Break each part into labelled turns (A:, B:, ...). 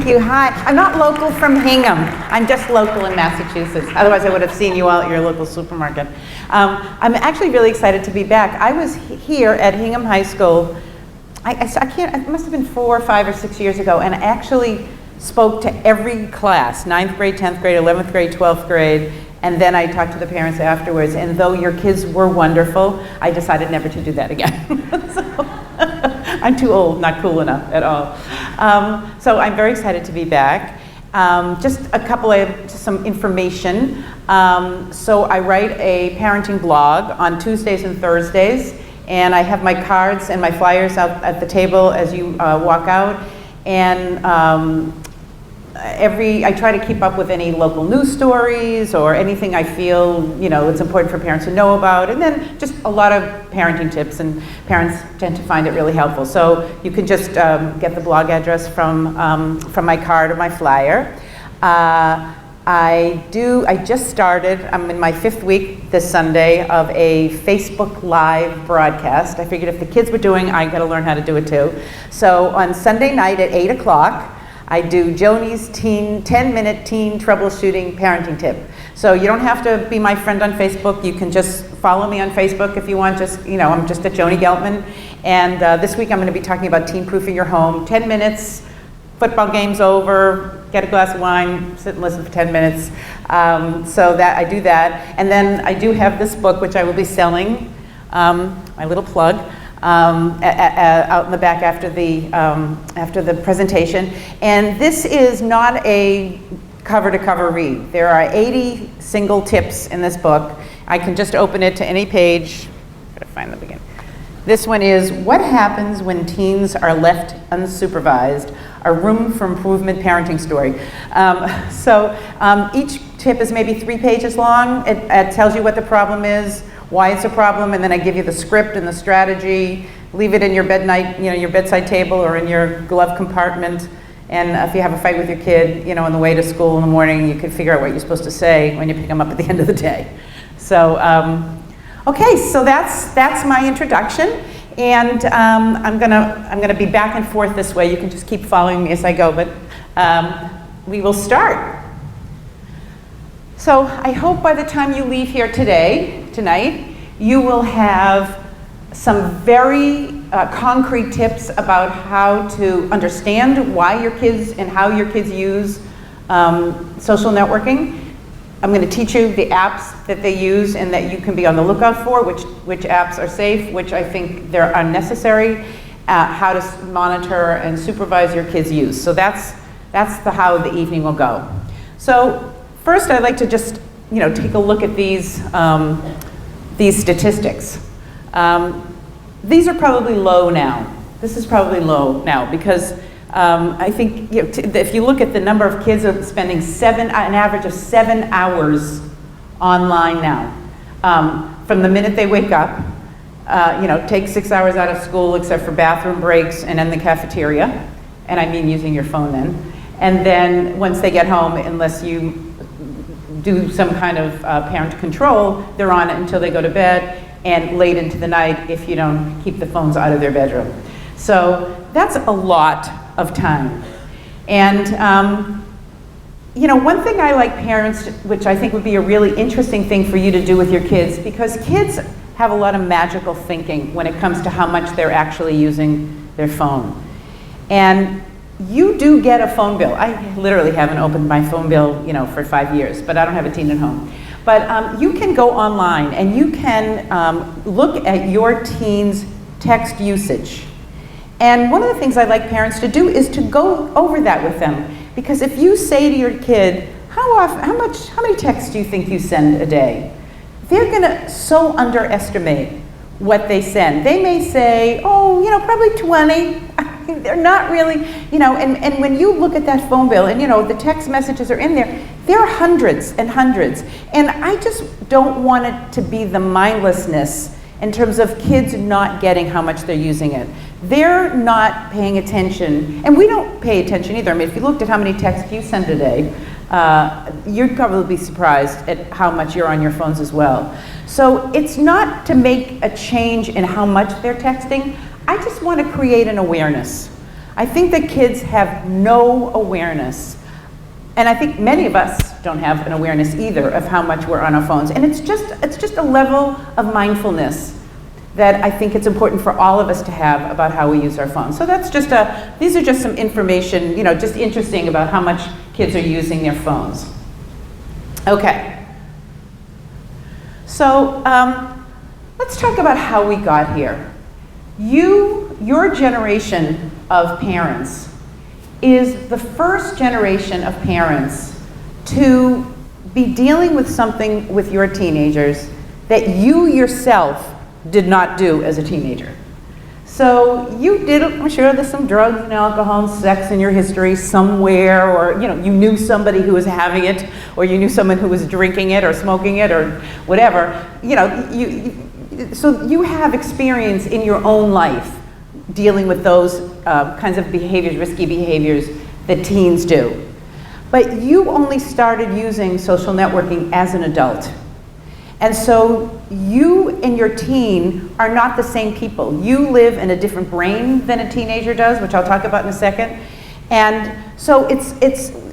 A: Thank you. Hi. I'm not local from Hingham. I'm just local in Massachusetts. Otherwise, I would have seen you all at your local supermarket. I'm actually really excited to be back. I was here at Hingham High School. It must have been 4, 5, or 6 years ago, and I actually spoke to every class, 9th grade, 10th grade, 11th grade, 12th grade, and then I talked to the parents afterwards. And though your kids were wonderful, I decided never to do that again. So, I'm too old, not cool enough at all. So I'm very excited to be back. Just some information. So I write a parenting blog on Tuesdays and Thursdays, and I have my cards and my flyers out at the table as you walk out. And I try to keep up with any local news stories or anything I feel it's important for parents to know about, and then just a lot of parenting tips, and parents tend to find it really helpful. So you can just get the blog address from my card or my flyer. I just started, I'm in my 5th week this Sunday of a Facebook Live broadcast. I figured if the kids were doing it, I got to learn how to do it too. So on Sunday night at 8 o'clock, I do Joni's 10-minute teen troubleshooting parenting tip. So you don't have to be my friend on Facebook. You can just follow me on Facebook if you want. I'm just at Joni Geltman. And this week I'm going to be talking about teen-proofing your home. 10 minutes, football game's over, get a glass of wine, sit and listen for 10 minutes. So that I do that. And then I do have this book, which I will be selling, my little plug, out in the back after the presentation. And this is not a cover-to-cover read. There are 80 single tips in this book. I can just open it to any page. Gotta find them again. This one is What Happens When Teens Are Left Unsupervised, a Room for Improvement parenting story. Each tip is maybe 3 pages long. It tells you what the problem is, why it's a problem, and then I give you the script and the strategy. Leave it in your your bedside table or in your glove compartment. And if you have a fight with your kid, on the way to school in the morning, you can figure out what you're supposed to say when you pick them up at the end of the day. So, okay, so that's my introduction, and I'm gonna be back and forth this way. You can just keep following me as I go, but we will start. So I hope by the time you leave here tonight, you will have some very concrete tips about how to understand why your kids and how your kids use social networking. I'm going to teach you the apps that they use and that you can be on the lookout for, which apps are safe, which I think they're unnecessary, how to monitor and supervise your kids' use. So that's how the evening will go. So first, I'd like to just take a look at these statistics. These are probably low now. This is probably low now because I think if you look at the number of kids that are spending an average of 7 hours online now, from the minute they wake up, take 6 hours out of school except for bathroom breaks and in the cafeteria, and I mean using your phone then. And then once they get home, unless you do some kind of parent control, they're on it until they go to bed and late into the night if you don't keep the phones out of their bedroom. So that's a lot of time. And one thing I like parents, which I think would be a really interesting thing for you to do with your kids, because kids have a lot of magical thinking when it comes to how much they're actually using their phone. And you do get a phone bill. I literally haven't opened my phone bill, for 5 years, but I don't have a teen at home. But you can go online and you can look at your teen's text usage. And one of the things I like parents to do is to go over that with them. Because if you say to your kid, how many texts do you think you send a day? They're gonna so underestimate what they send. They may say, probably 20. They're not really, and when you look at that phone bill and, the text messages are in there, there are hundreds and hundreds. And I just don't want it to be the mindlessness in terms of kids not getting how much they're using it. They're not paying attention, and we don't pay attention either. I mean, if you looked at how many texts you send a day, you'd probably be surprised at how much you're on your phones as well. So it's not to make a change in how much they're texting. I just want to create an awareness I think that kids have no awareness, and I think many of us don't have an awareness either of how much we're on our phones. And it's just a level of mindfulness that I think it's important for all of us to have about how we use our phones. So that's just these are just some information, you know, just interesting about how much kids are using their phones. Okay. So let's talk about how we got here. Your generation of parents is the first generation of parents to be dealing with something with your teenagers that you yourself did not do as a teenager. So you did, I'm sure there's some drugs and alcohol and sex in your history somewhere, or you knew somebody who was having it, or you knew someone who was drinking it or smoking it or whatever. So you have experience in your own life dealing with those kinds of behaviors, risky behaviors that teens do. But you only started using social networking as an adult. And so you and your teen are not the same people. You live in a different brain than a teenager does, which I'll talk about in a second. And so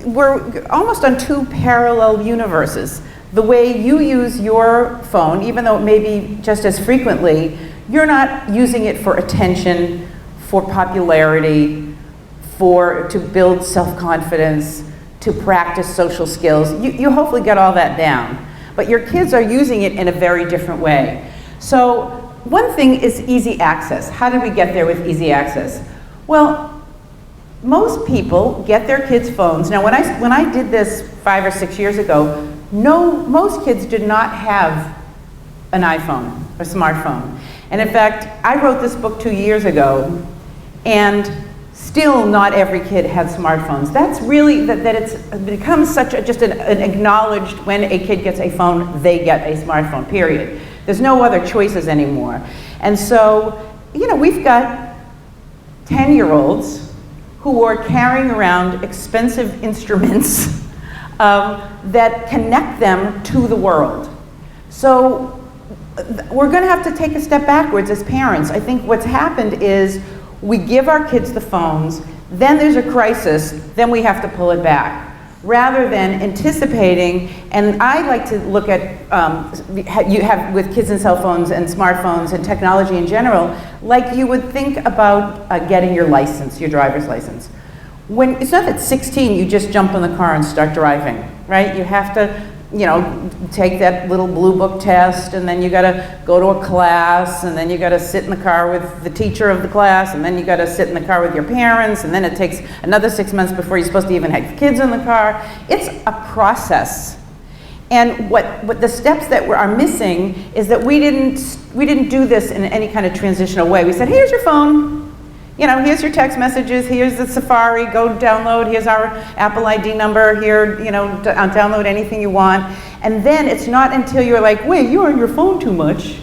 A: we're almost on two parallel universes. The way you use your phone, even though it may be just as frequently, you're not using it for attention, for popularity, to build self-confidence, to practice social skills. You hopefully get all that down. But your kids are using it in a very different way. So one thing is easy access. How did we get there with easy access? Well, most people get their kids' phones. Now, when I did this 5 or 6 years ago, most kids did not have an iPhone, a smartphone. And in fact, I wrote this book 2 years ago, and still not every kid had smartphones. That's really, that it's become such just an acknowledged, when a kid gets a phone, they get a smartphone, period. There's no other choices anymore. And so, we've got 10-year-olds who are carrying around expensive instruments that connect them to the world. So we're gonna have to take a step backwards as parents. I think what's happened is we give our kids the phones, then there's a crisis, then we have to pull it back, rather than anticipating. And I like to look at, you have with kids and cell phones and smartphones and technology in general, like you would think about getting your license, your driver's license. It's not at 16 you just jump in the car and start driving, right? You have to take that little blue book test, and then you gotta go to a class, and then you gotta sit in the car with the teacher of the class, and then you gotta sit in the car with your parents, and then it takes another 6 months before you're supposed to even have kids in the car. It's a process. And what the steps that are missing is that we didn't do this in any kind of transitional way. We said, here's your phone. Here's your text messages, here's the Safari, go download, here's our Apple ID number, here, download anything you want. And then it's not until you're like, wait, you're on your phone too much,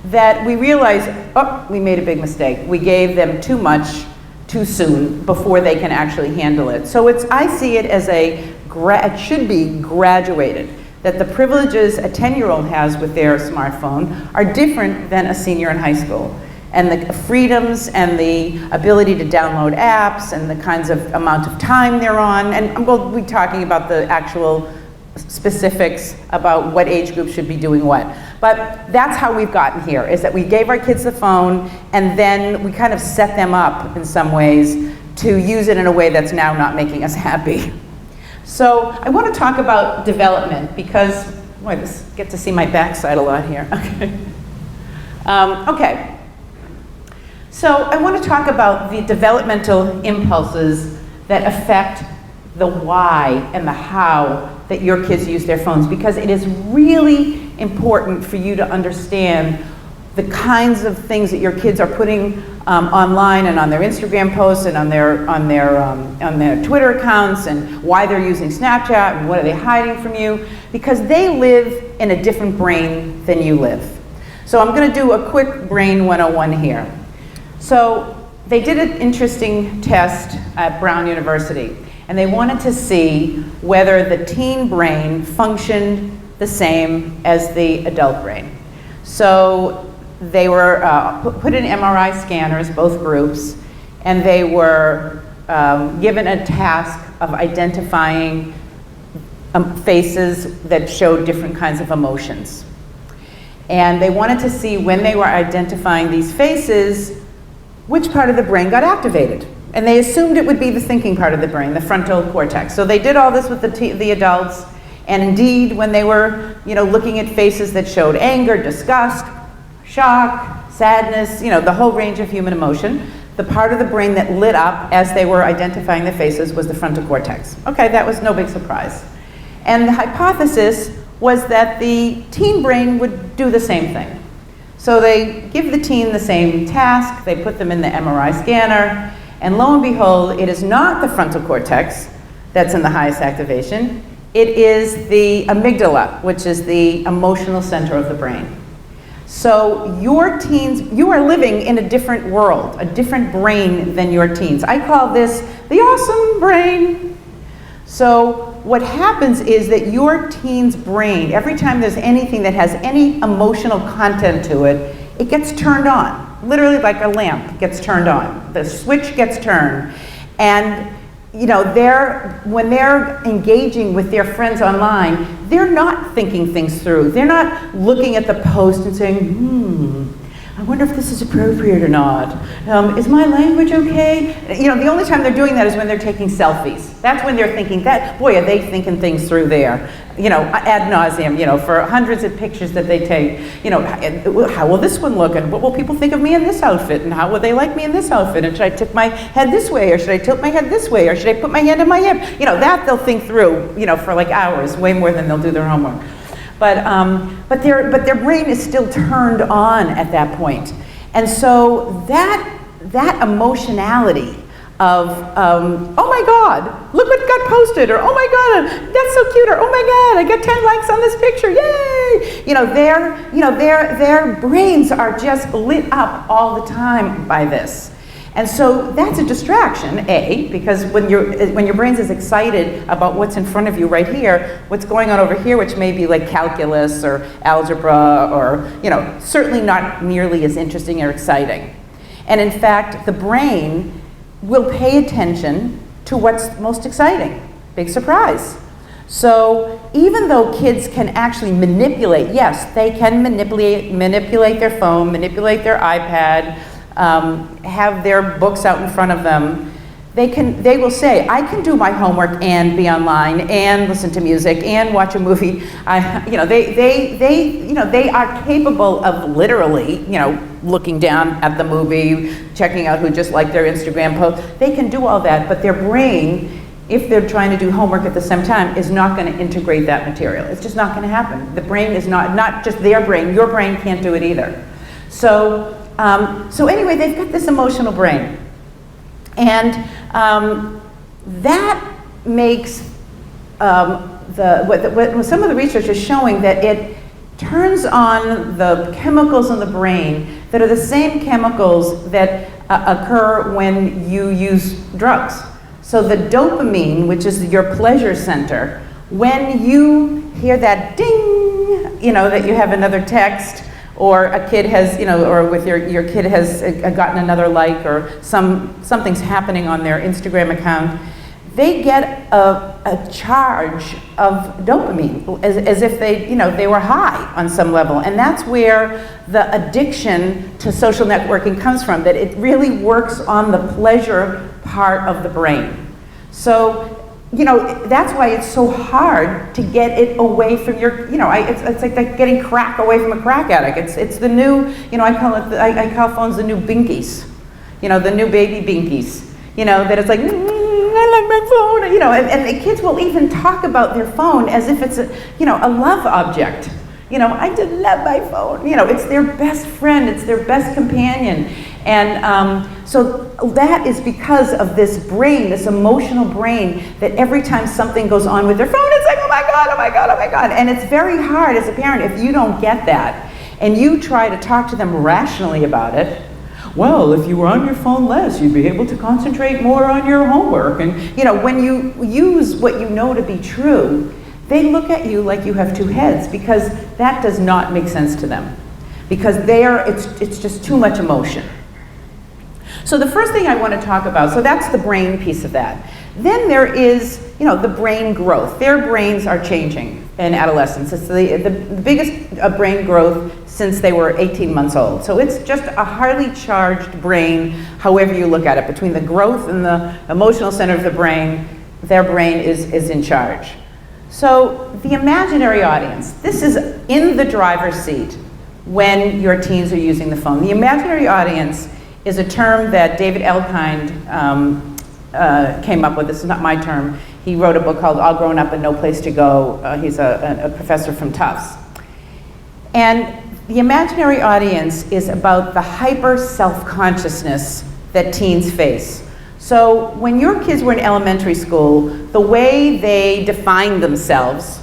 A: that we realize, oh, we made a big mistake. We gave them too much too soon before they can actually handle it. So I see it as it should be graduated, that the privileges a 10-year-old has with their smartphone are different than a senior in high school. And the freedoms and the ability to download apps and the kinds of amount of time they're on, and we'll be talking about the actual specifics about what age group should be doing what. But that's how we've gotten here, is that we gave our kids the phone, and then we kind of set them up in some ways to use it in a way that's now not making us happy. So I want to talk about development, because, boy, I get to see my backside a lot here. Okay. So I want to talk about the developmental impulses that affect the why and the how that your kids use their phones, because it is really important for you to understand the kinds of things that your kids are putting online and on their Instagram posts and on their Twitter accounts, and why they're using Snapchat and what are they hiding from you, because they live in a different brain than you live. So I'm going to do a quick brain 101 here. So they did an interesting test at Brown University, and they wanted to see whether the teen brain functioned the same as the adult brain. So they were put in MRI scanners, both groups, and they were given a task of identifying faces that showed different kinds of emotions. And they wanted to see, when they were identifying these faces, which part of the brain got activated. And they assumed it would be the thinking part of the brain, the frontal cortex. So they did all this with the adults, and indeed, when they were, looking at faces that showed anger, disgust, shock, sadness, the whole range of human emotion, the part of the brain that lit up as they were identifying the faces was the frontal cortex. Okay, that was no big surprise. And the hypothesis was that the teen brain would do the same thing. So they give the teen the same task, they put them in the MRI scanner, and lo and behold, it is not the frontal cortex that's in the highest activation, it is the amygdala, which is the emotional center of the brain. So your teens, you are living in a different world, a different brain than your teens. I call this the awesome brain. So what happens is that your teen's brain, every time there's anything that has any emotional content to it, it gets turned on. Literally like a lamp gets turned on. The switch gets turned. And when they're engaging with their friends online, they're not thinking things through. They're not looking at the post and saying, I wonder if this is appropriate or not. Is my language okay? The only time they're doing that is when they're taking selfies. That's when they're thinking that, boy, are they thinking things through there. Ad nauseum, for hundreds of pictures that they take. How will this one look? And what will people think of me in this outfit? And how will they like me in this outfit? And should I tip my head this way? Or should I tilt my head this way? Or should I put my hand on my hip? That they'll think through, for like hours, way more than they'll do their homework. But their brain is still turned on at that point. And so that emotionality of, oh my God, look what got posted, or oh my God, that's so cute, or oh my God, I got 10 likes on this picture, yay! Their brains are just lit up all the time by this. And so that's a distraction, A, because when your brain's is excited about what's in front of you right here, what's going on over here, which may be like calculus or algebra or, certainly not nearly as interesting or exciting. And in fact, the brain will pay attention to what's most exciting. Big surprise. So even though kids can actually manipulate, yes, they can manipulate their phone, manipulate their iPad, have their books out in front of them, they will say, I can do my homework and be online and listen to music and watch a movie. They are capable of literally, looking down at the movie, checking out who just liked their Instagram post. They can do all that, but their brain, if they're trying to do homework at the same time, is not going to integrate that material. It's just not going to happen. The brain is not just their brain, your brain can't do it either. So anyway, they've got this emotional brain. And that makes what some of the research is showing that it turns on the chemicals in the brain that are the same chemicals that occur when you use drugs. So the dopamine, which is your pleasure center, when you hear that ding, that you have another text, or a kid has, or with your kid has gotten another like, or something's happening on their Instagram account, they get a charge of dopamine, as if they were high on some level. And that's where the addiction to social networking comes from, that it really works on the pleasure part of the brain. So, that's why it's so hard to get it away from your, it's like getting crack away from a crack addict. It's the new, I call phones the new binkies, the new baby binkies, that it's like, I like my phone, and the kids will even talk about their phone as if it's a love object. I just love my phone. It's their best friend, it's their best companion. And so that is because of this brain, this emotional brain, that every time something goes on with their phone, it's like, oh my God, oh my God, oh my God. And it's very hard as a parent if you don't get that and you try to talk to them rationally about it. Well, if you were on your phone less, you'd be able to concentrate more on your homework. And when you use what you know to be true, they look at you like you have two heads, because that does not make sense to them. Because it's just too much emotion. So the first thing I want to talk about, so that's the brain piece of that. Then there is, the brain growth. Their brains are changing in adolescence. It's the biggest brain growth since they were 18 months old. So it's just a highly charged brain, however you look at it. Between the growth and the emotional center of the brain, their brain is in charge. So the imaginary audience, this is in the driver's seat when your teens are using the phone. The imaginary audience is a term that David Elkind came up with. This is not my term. He wrote a book called All Grown Up and No Place to Go. He's a professor from Tufts. And the imaginary audience is about the hyper self-consciousness that teens face. So when your kids were in elementary school, the way they defined themselves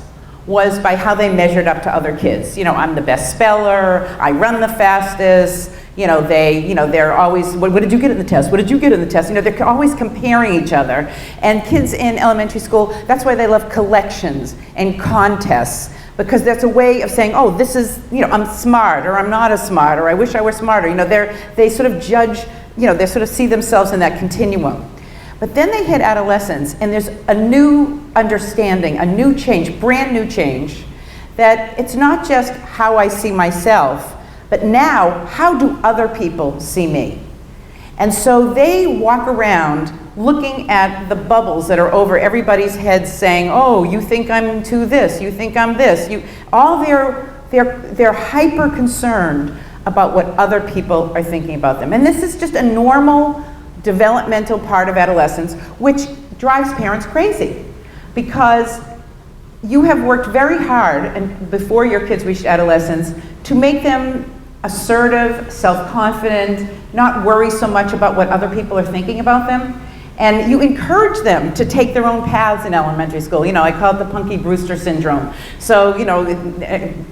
A: was by how they measured up to other kids. I'm the best speller, I run the fastest, they're always, what did you get in the test? What did you get in the test? They're always comparing each other. And kids in elementary school, that's why they love collections and contests, because that's a way of saying, oh, this is, I'm smart, or I'm not as smart, or I wish I were smarter. They sort of judge, they sort of see themselves in that continuum. But then they hit adolescence, and there's a new understanding, a new change, brand new change, that it's not just how I see myself, but now, how do other people see me? And so they walk around looking at the bubbles that are over everybody's heads saying, oh, you think I'm to this, you think I'm this. They're hyper concerned about what other people are thinking about them. And this is just a normal developmental part of adolescence, which drives parents crazy, because you have worked very hard, and before your kids reached adolescence, to make them assertive, self-confident, not worry so much about what other people are thinking about them. And you encourage them to take their own paths in elementary school. I call it the Punky Brewster syndrome. So,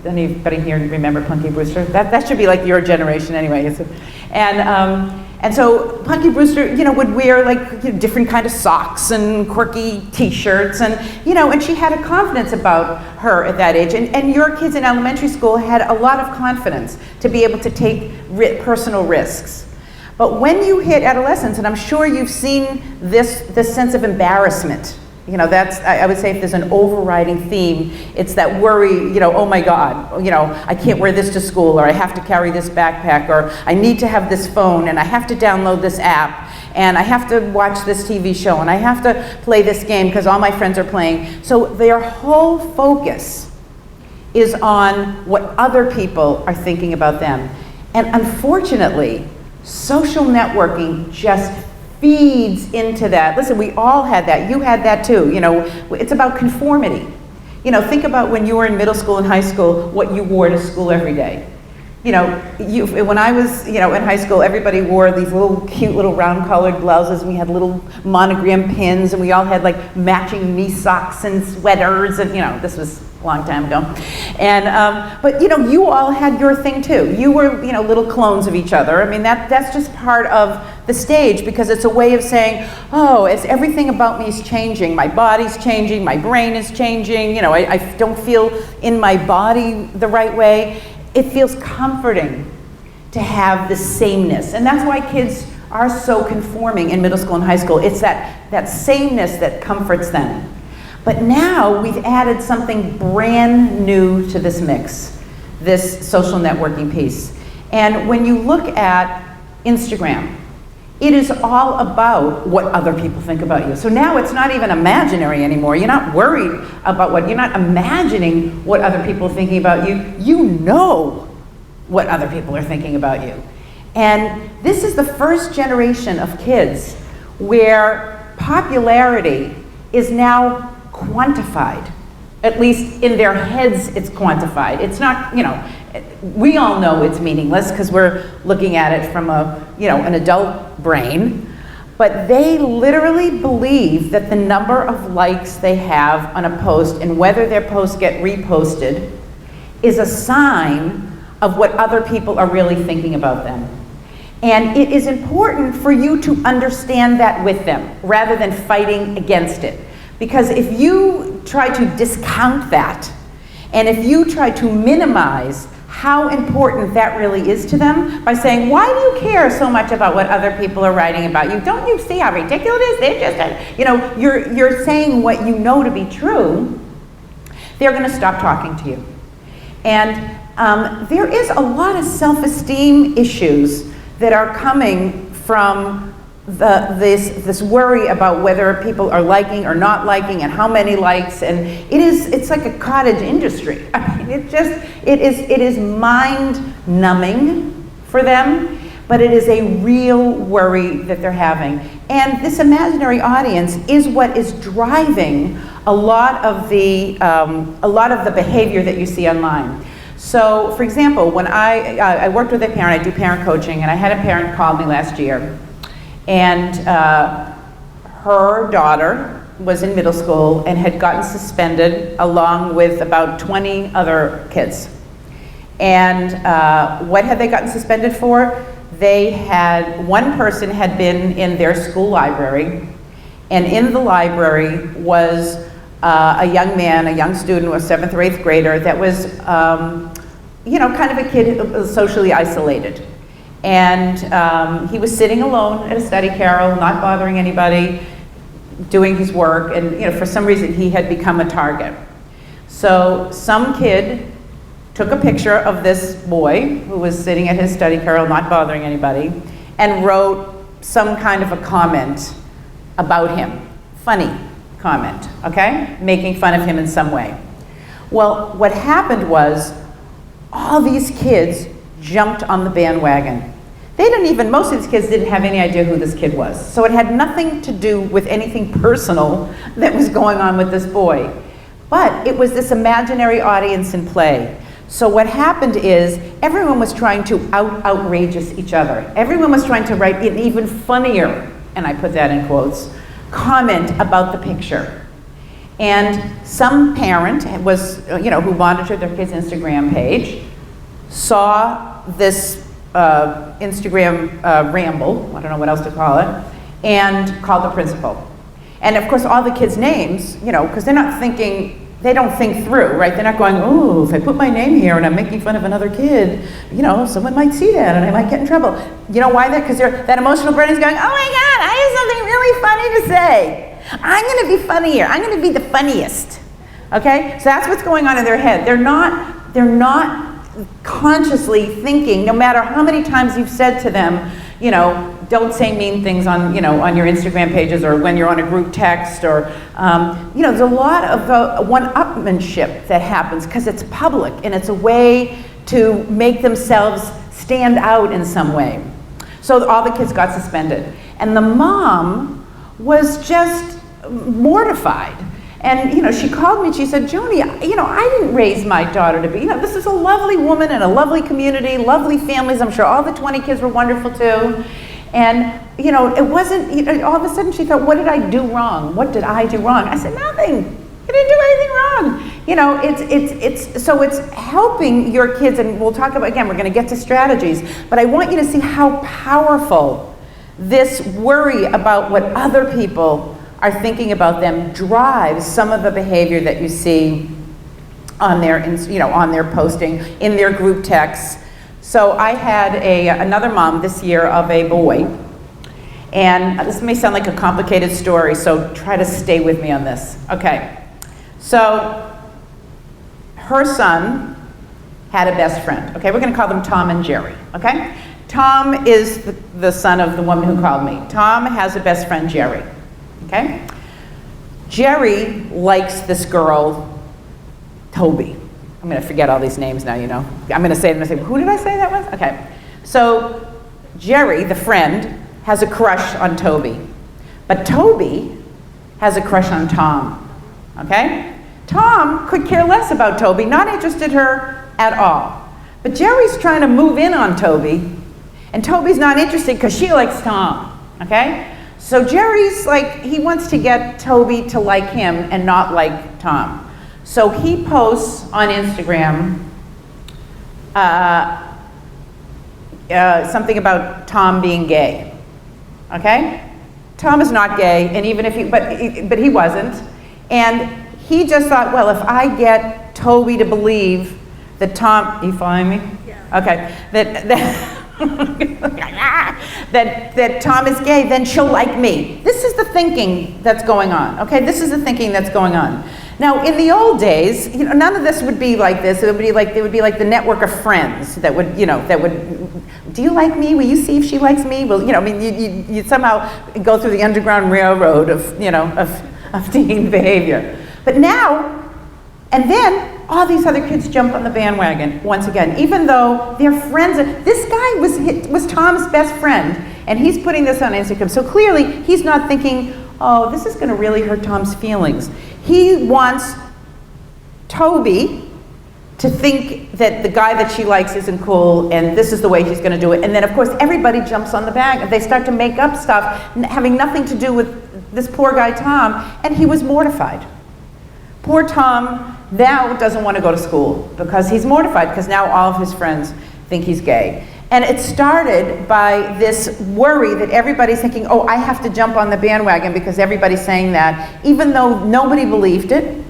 A: anybody here remember Punky Brewster? That should be like your generation anyway. And so Punky Brewster, would wear different kind of socks and quirky T-shirts, and and she had a confidence about her at that age. And your kids in elementary school had a lot of confidence to be able to take personal risks. But when you hit adolescence, and I'm sure you've seen this sense of embarrassment. I would say if there's an overriding theme, it's that worry, oh my God, I can't wear this to school, or I have to carry this backpack, or I need to have this phone, and I have to download this app, and I have to watch this TV show, and I have to play this game because all my friends are playing. So their whole focus is on what other people are thinking about them. And unfortunately, social networking just feeds into that. Listen, we all had that. You had that too. It's about conformity. Think about when you were in middle school and high school, what you wore to school every day. When I was, in high school, everybody wore these little cute little round-collared blouses, and we had little monogram pins, and we all had matching knee socks and sweaters, and this was a long time ago. And but you all had your thing too. You were little clones of each other. I mean that's just part of the stage, because it's a way of saying, oh, as everything about me is changing, my body's changing, my brain is changing. I don't feel in my body the right way. It feels comforting to have the sameness, and that's why kids are so conforming in middle school and high school. It's that sameness that comforts them. But now we've added something brand new to this mix, this social networking piece. And when you look at Instagram, it is all about what other people think about you. So now it's not even imaginary anymore. You're not worried about you're not imagining what other people are thinking about you. You know what other people are thinking about you. And this is the first generation of kids where popularity is now quantified. At least in their heads it's quantified. It's not, we all know it's meaningless because we're looking at it from an adult brain, but they literally believe that the number of likes they have on a post and whether their posts get reposted is a sign of what other people are really thinking about them. And it is important for you to understand that with them rather than fighting against it. Because if you try to discount that, and if you try to minimize how important that really is to them by saying, why do you care so much about what other people are writing about you? Don't you see how ridiculous it is? They're just, you know, you're saying what you know to be true. They're going to stop talking to you. And there is a lot of self-esteem issues that are coming from this worry about whether people are liking or not liking and how many likes, and it's like a cottage industry. I mean, it is mind-numbing for them, but it is a real worry that they're having. And this imaginary audience is what is driving a lot of the behavior that you see online. So, for example, when I worked with a parent, I do parent coaching, and I had a parent call me last year. And her daughter was in middle school and had gotten suspended along with about 20 other kids. And what had they gotten suspended for? One person had been in their school library, and in the library was a young man, a young student, a 7th or 8th grader that was, you know, kind of a kid socially isolated. And he was sitting alone at a study carrel, not bothering anybody, doing his work, and you know, for some reason he had become a target. So some kid took a picture of this boy who was sitting at his study carrel, not bothering anybody, and wrote some kind of a comment about him. Funny comment, okay? Making fun of him in some way. Well, what happened was all these kids jumped on the bandwagon. Most of these kids didn't have any idea who this kid was. So it had nothing to do with anything personal that was going on with this boy. But it was this imaginary audience in play. So what happened is everyone was trying to outrageous each other. Everyone was trying to write an even funnier, and I put that in quotes, comment about the picture. And some parent was, you know, who monitored their kid's Instagram page, saw this Instagram ramble, I don't know what else to call it, and called the principal. And of course all the kids' names, you know, because they don't think through, right? They're not going, oh, if I put my name here and I'm making fun of another kid, you know, someone might see that and I might get in trouble. You know why that? Because that emotional brain is going, oh my God, I have something really funny to say. I'm going to be funnier. I'm going to be the funniest. Okay? So that's what's going on in their head. They're not consciously thinking, no matter how many times you've said to them, you know, don't say mean things on, you know, on your Instagram pages or when you're on a group text, or, you know, there's a lot of one-upmanship that happens because it's public and it's a way to make themselves stand out in some way. So all the kids got suspended. And the mom was just mortified. And, you know, she called me and she said, Joni, you know, I didn't raise my daughter to be, you know, this is a lovely woman in a lovely community, lovely families. I'm sure all the 20 kids were wonderful too. And, you know, it wasn't, you know, all of a sudden she thought, what did I do wrong? What did I do wrong? I said, nothing. You didn't do anything wrong. You know, it's helping your kids, and we'll talk about, again, we're going to get to strategies, but I want you to see how powerful this worry about what other people are thinking about them drives some of the behavior that you see on their, you know, on their posting, in their group texts. So I had another mom this year of a boy, and this may sound like a complicated story, so try to stay with me on this. Okay, so her son had a best friend. Okay, we're going to call them Tom and Jerry. Okay, Tom is the son of the woman who called me. Tom has a best friend, Jerry. Okay? Jerry likes this girl, Toby. I'm going to forget all these names now, you know. I'm going to say them and say, who did I say that was? Okay. So Jerry, the friend, has a crush on Toby. But Toby has a crush on Tom. Okay? Tom could care less about Toby, not interested in her at all. But Jerry's trying to move in on Toby, and Toby's not interested because she likes Tom. Okay? So Jerry's like, he wants to get Toby to like him and not like Tom. So he posts on Instagram something about Tom being gay. Okay? Tom is not gay, and even if but he wasn't. And he just thought, well, if I get Toby to believe that Tom, you following me? Yeah. Okay. That Tom is gay, then she'll like me. This is the thinking that's going on, okay? This is the thinking that's going on. Now, in the old days, none of this would be like this. It would be like the network of friends that would, do you like me? Will you see if she likes me? Well, you somehow go through the Underground Railroad of teen behavior. But now, and then, all these other kids jump on the bandwagon once again, even though they're friends. This guy was Tom's best friend, and he's putting this on Instagram. So clearly, he's not thinking, oh, this is going to really hurt Tom's feelings. He wants Toby to think that the guy that she likes isn't cool, and this is the way he's going to do it. And then, of course, everybody jumps on the bag, and they start to make up stuff having nothing to do with this poor guy Tom, and he was mortified. Poor Tom now doesn't want to go to school because he's mortified, because now all of his friends think he's gay. And it started by this worry that everybody's thinking, oh, I have to jump on the bandwagon because everybody's saying that, even though nobody believed it.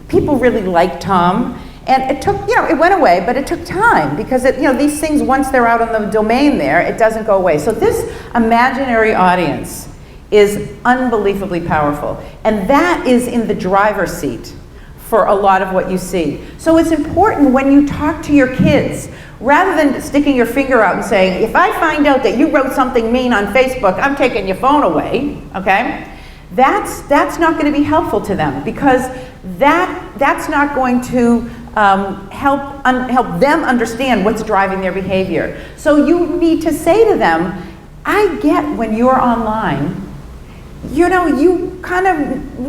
A: People really liked Tom. And it took, it went away, but it took time, because these things, once they're out on the domain there, it doesn't go away. So this imaginary audience is unbelievably powerful. And that is in the driver's seat for a lot of what you see. So it's important when you talk to your kids, rather than sticking your finger out and saying, if I find out that you wrote something mean on Facebook, I'm taking your phone away, okay? That's not going to be helpful to them, because that's not going to help them understand what's driving their behavior. So you need to say to them, I get when you're online, you kind of,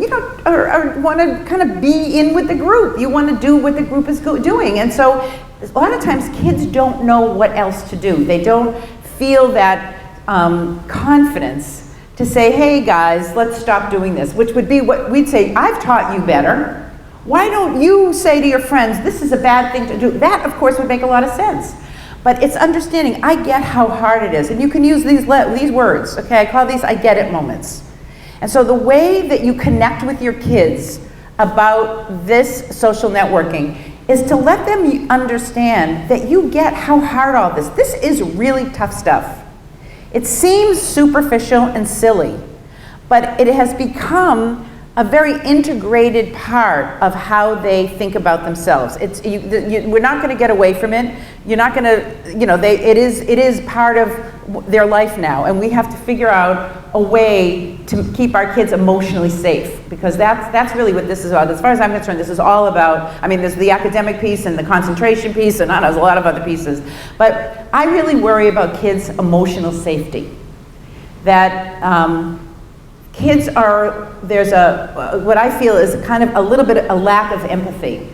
A: want to kind of be in with the group. You want to do what the group is doing. And so a lot of times kids don't know what else to do. They don't feel that confidence to say, hey guys, let's stop doing this, which would be what we'd say, I've taught you better. Why don't you say to your friends, this is a bad thing to do? That, of course, would make a lot of sense. But it's understanding, I get how hard it is. And you can use these words, okay? I call these I get it moments. And so the way that you connect with your kids about this social networking is to let them understand that you get how hard all this is really tough stuff. It seems superficial and silly, but it has become a very integrated part of how they think about themselves. We're not going to get away from it. You're not going to, it is part of their life now, and we have to figure out a way to keep our kids emotionally safe, because that's really what this is about. As far as I'm concerned, this is all about, there's the academic piece and the concentration piece, and there's a lot of other pieces. But I really worry about kids' emotional safety. That kids there's what I feel is kind of a little bit a lack of empathy.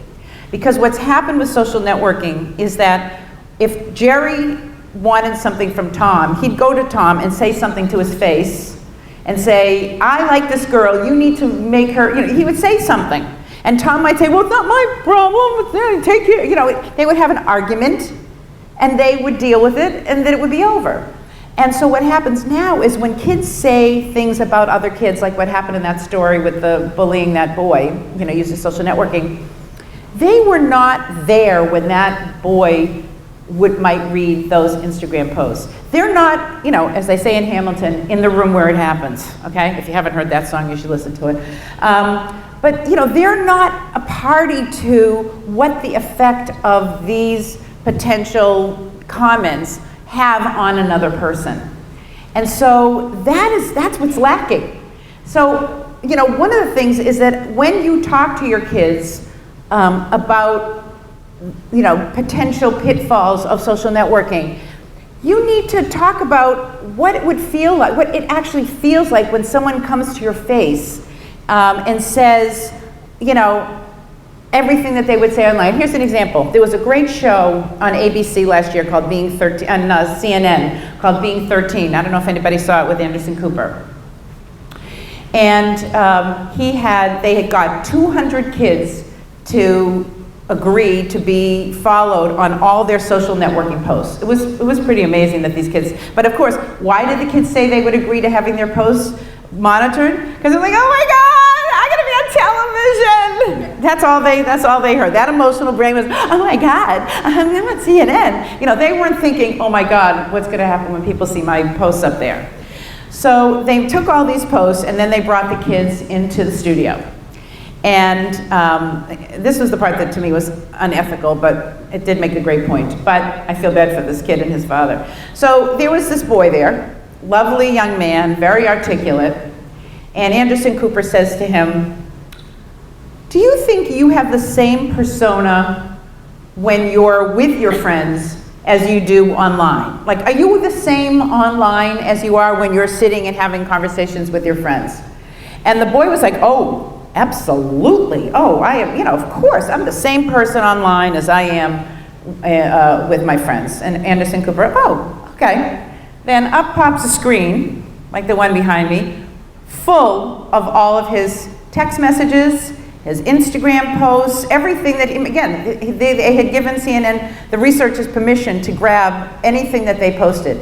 A: Because what's happened with social networking is that if Jerry wanted something from Tom, he'd go to Tom and say something to his face and say, I like this girl, you need to make her, he would say something. And Tom might say, well, it's not my problem, take care, they would have an argument and they would deal with it and then it would be over. And so what happens now is when kids say things about other kids, like what happened in that story with the bullying that boy, using social networking, they were not there when that boy might read those Instagram posts. They're not, as they say in Hamilton, in the room where it happens, okay? If you haven't heard that song, you should listen to it. But they're not a party to what the effect of these potential comments have on another person. And so that's what's lacking. So, one of the things is that when you talk to your kids about potential pitfalls of social networking, you need to talk about what it would feel like, what it actually feels like when someone comes to your face and says, everything that they would say online. Here's an example. There was a great show on ABC last year called Being 13, on CNN, called Being 13. I don't know if anybody saw it, with Anderson Cooper. And they had got 200 kids to agree to be followed on all their social networking posts. It was pretty amazing that these kids, but of course, why did the kids say they would agree to having their posts monitored? Because they're like, oh my God, I'm gonna be on television. that's all they heard. That emotional brain was, oh my God, I'm on CNN. You know, they weren't thinking, oh my God, what's going to happen when people see my posts up there? So they took all these posts and then they brought the kids into the studio. And this was the part that to me was unethical, but it did make a great point. But I feel bad for this kid and his father. So there was this boy there, lovely young man, very articulate, and Anderson Cooper says to him, do you think you have the same persona when you're with your friends as you do online? Like, are you the same online as you are when you're sitting and having conversations with your friends? And the boy was like, oh, absolutely. Oh, I am, you know, of course, I'm the same person online as I am with my friends. And Anderson Cooper, oh, okay. Then up pops a screen, like the one behind me, full of all of his text messages, his Instagram posts, everything that, again, they had given CNN, the researchers, permission to grab anything that they posted.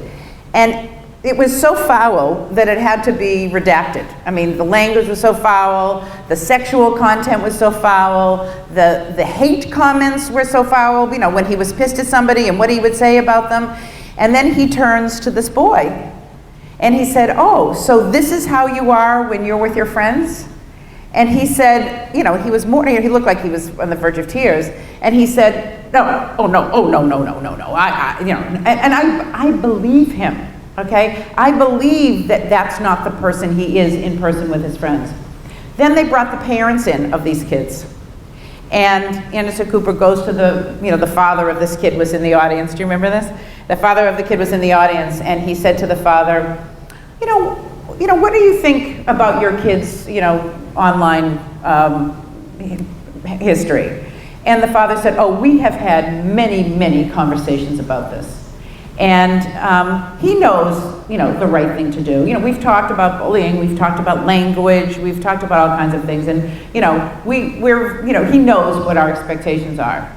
A: And it was so foul that it had to be redacted. I mean, the language was so foul, the sexual content was so foul, the hate comments were so foul, you know, when he was pissed at somebody and what he would say about them. And then he turns to this boy and he said, oh, so this is how you are when you're with your friends? And he said, you know, he was more, he looked like he was on the verge of tears. And he said, no, oh no, oh no, no, no, no, no. You know, and I believe him, okay? I believe that that's not the person he is in person with his friends. Then they brought the parents in of these kids. And Anderson Cooper goes to the, you know, the father of this kid was in the audience. Do you remember this? The father of the kid was in the audience and he said to the father, you know, what do you think about your kids, you know, online history? And the father said, oh, we have had many, many conversations about this. And he knows, you know, the right thing to do. You know, we've talked about bullying, we've talked about language, we've talked about all kinds of things, and you know, we're, you know, he knows what our expectations are.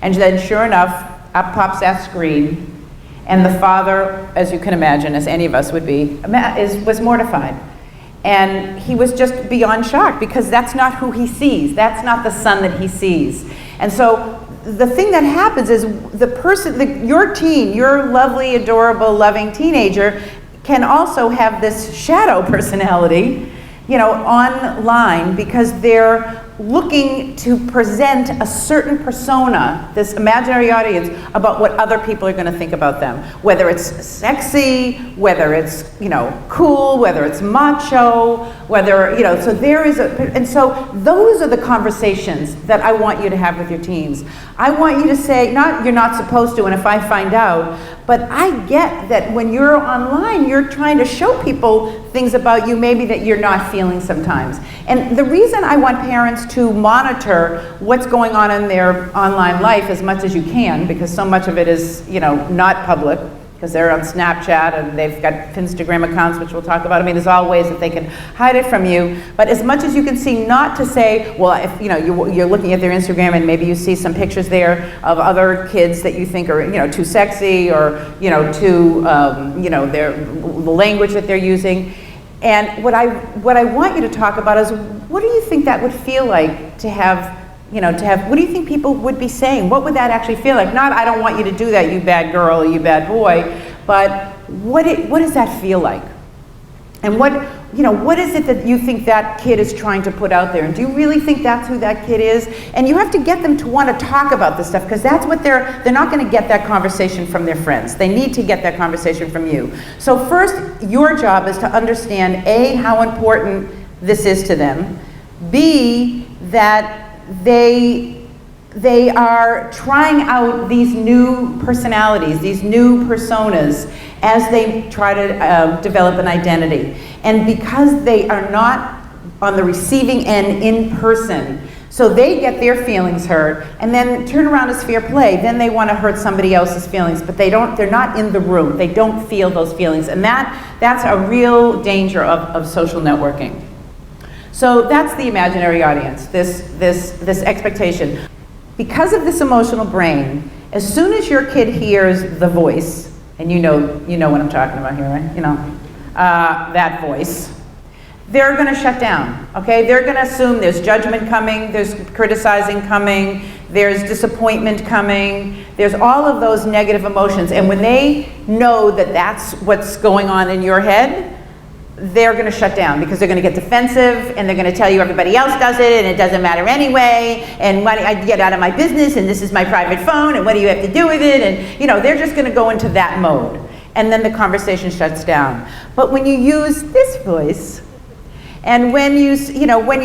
A: And then, sure enough, up pops that screen, and the father, as you can imagine, as any of us would be, was mortified. And he was just beyond shocked because that's not who he sees. That's not the son that he sees. And so the thing that happens is the person, your teen, your lovely, adorable, loving teenager can also have this shadow personality, you know, online because they're looking to present a certain persona, this imaginary audience, about what other people are going to think about them. Whether it's sexy, whether it's, you know, cool, whether it's macho, whether, you know, so there is and so those are the conversations that I want you to have with your teens. I want you to say, not you're not supposed to, and if I find out, but I get that when you're online, you're trying to show people things about you maybe that you're not feeling sometimes. And the reason I want parents to monitor what's going on in their online life as much as you can, because so much of it is, you know, not public, because they're on Snapchat and they've got Instagram accounts, which we'll talk about. I mean, there's all ways that they can hide it from you. But as much as you can see, not to say, well, if you know you're looking at their Instagram and maybe you see some pictures there of other kids that you think are, you know, too sexy or, you know, too, you know, the language that they're using. And what I want you to talk about is, what do you think that would feel like to have, you know, what do you think people would be saying? What would that actually feel like? Not, I don't want you to do that, you bad girl or you bad boy, but what does that feel like? And what is it that you think that kid is trying to put out there? And do you really think that's who that kid is? And you have to get them to want to talk about this stuff, because that's what they're not going to get that conversation from their friends. They need to get that conversation from you. So first, your job is to understand, A, how important this is to them, B, that they are trying out these new personalities, these new personas, as they try to develop an identity. And because they are not on the receiving end in person, so they get their feelings hurt, and then turn around as fair play, then they want to hurt somebody else's feelings, but they're not in the room, they don't feel those feelings. And that's a real danger of social networking. So that's the imaginary audience, this expectation. Because of this emotional brain, as soon as your kid hears the voice, and you know what I'm talking about here, right? You know, that voice, they're going to shut down, okay? They're going to assume there's judgment coming, there's criticizing coming, there's disappointment coming, there's all of those negative emotions. And when they know that that's what's going on in your head, they're going to shut down because they're going to get defensive and they're going to tell you everybody else does it and it doesn't matter anyway, and why do I get out of my business, and this is my private phone, and what do you have to do with it? And you know, they're just going to go into that mode, and then the conversation shuts down. But when you use this voice, and when you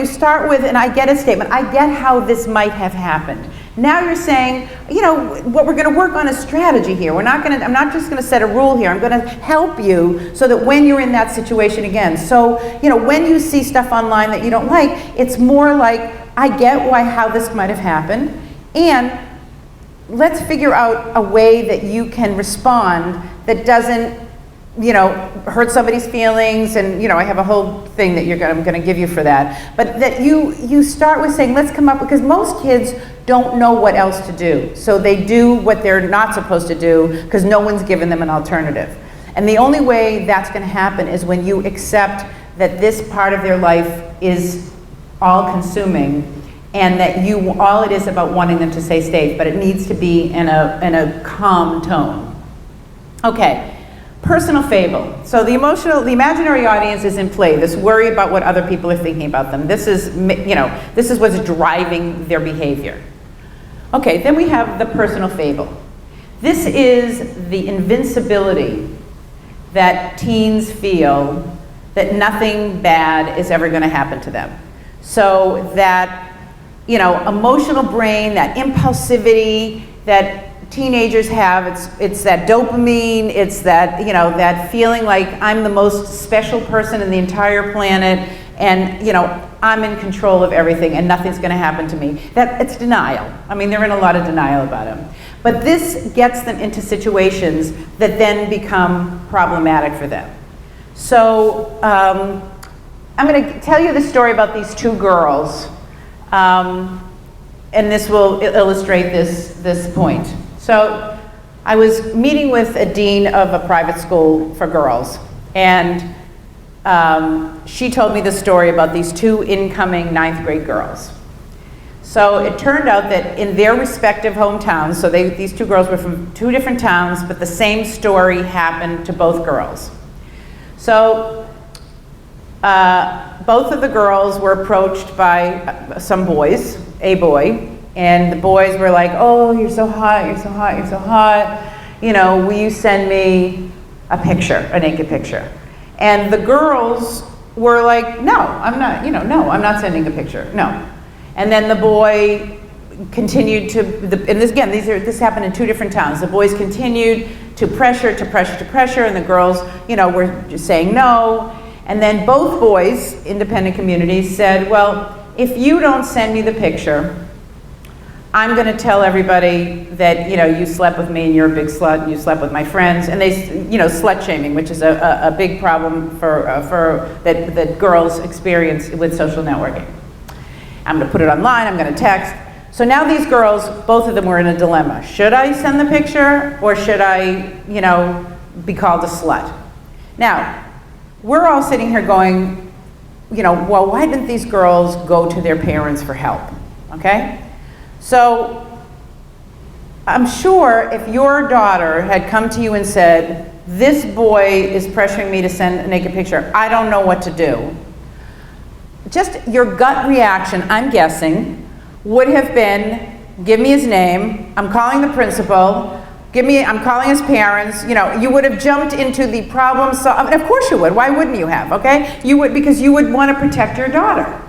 A: start with, and I get a statement, I get how this might have happened. Now you're saying, you know, what we're going to work on is strategy here. I'm not just going to set a rule here. I'm going to help you so that when you're in that situation again. So, you know, when you see stuff online that you don't like, it's more like, I get how this might have happened, and let's figure out a way that you can respond that doesn't, you know, hurt somebody's feelings. And, you know, I have a whole thing that I'm going to give you for that. But that you start with saying, let's come up, because most kids don't know what else to do. So they do what they're not supposed to do because no one's given them an alternative. And the only way that's going to happen is when you accept that this part of their life is all-consuming, and that all it is about wanting them to stay safe, but it needs to be in a calm tone. Okay. Personal fable. So the imaginary audience is in play. This worry about what other people are thinking about them. This is what's driving their behavior. Okay, then we have the personal fable. This is the invincibility that teens feel that nothing bad is ever going to happen to them. So that, you know, emotional brain, that impulsivity that teenagers have, it's that dopamine, it's that, you know, that feeling like I'm the most special person in the entire planet, and, you know, I'm in control of everything and nothing's going to happen to me. It's denial. I mean, they're in a lot of denial about them. But this gets them into situations that then become problematic for them. So I'm going to tell you the story about these two girls, and this will illustrate this point. So I was meeting with a dean of a private school for girls, and she told me the story about these two incoming 9th grade girls. So it turned out that in their respective hometowns, so these two girls were from two different towns, but the same story happened to both girls. So both of the girls were approached by some boys, a boy, and the boys were like, oh, you're so hot, you're so hot, you're so hot. You know, will you send me a picture, a naked picture? And the girls were like, no, I'm not, you know, no, I'm not sending a picture, no. And then the boy continued to, and this happened in two different towns. The boys continued to pressure, and the girls, you know, were just saying no. And then both boys, independent communities, said, well, if you don't send me the picture, I'm going to tell everybody that, you know, you slept with me and you're a big slut and you slept with my friends. And they, you know, slut shaming, which is a big problem that girls experience with social networking. I'm going to put it online, I'm going to text. So now these girls, both of them were in a dilemma. Should I send the picture, or should I, you know, be called a slut? Now, we're all sitting here going, you know, well, why didn't these girls go to their parents for help? Okay? So I'm sure if your daughter had come to you and said, this boy is pressuring me to send a naked picture, I don't know what to do, just your gut reaction, I'm guessing, would have been, give me his name, I'm calling the principal, I'm calling his parents. You know, you would have jumped into the problem solving. Of course you would. Why wouldn't you have, okay? You would, because you would want to protect your daughter.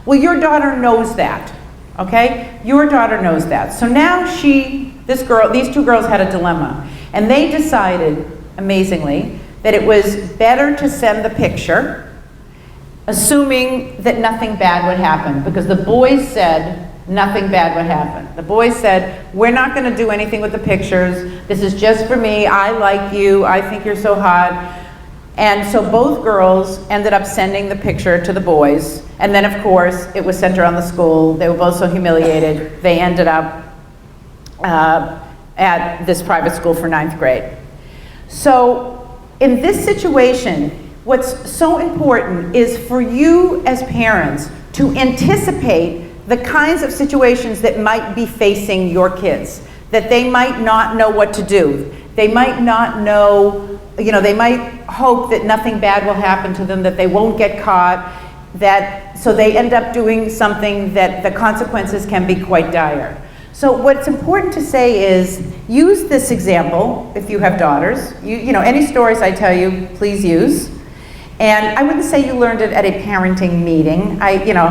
A: Well, your daughter knows that, okay? Your daughter knows that. So now these two girls had a dilemma. And they decided, amazingly, that it was better to send the picture, assuming that nothing bad would happen, because the boys said nothing bad would happen. The boys said, we're not going to do anything with the pictures. This is just for me. I like you. I think you're so hot. And so both girls ended up sending the picture to the boys. And then, of course, it was sent around the school. They were both so humiliated. They ended up at this private school for 9th grade. So in this situation, what's so important is for you as parents to anticipate the kinds of situations that might be facing your kids, that they might not know what to do. They might not know, they might hope that nothing bad will happen to them, that they won't get caught, so they end up doing something that the consequences can be quite dire. So what's important to say is, use this example if you have daughters. Any stories I tell you, please use. And I wouldn't say you learned it at a parenting meeting,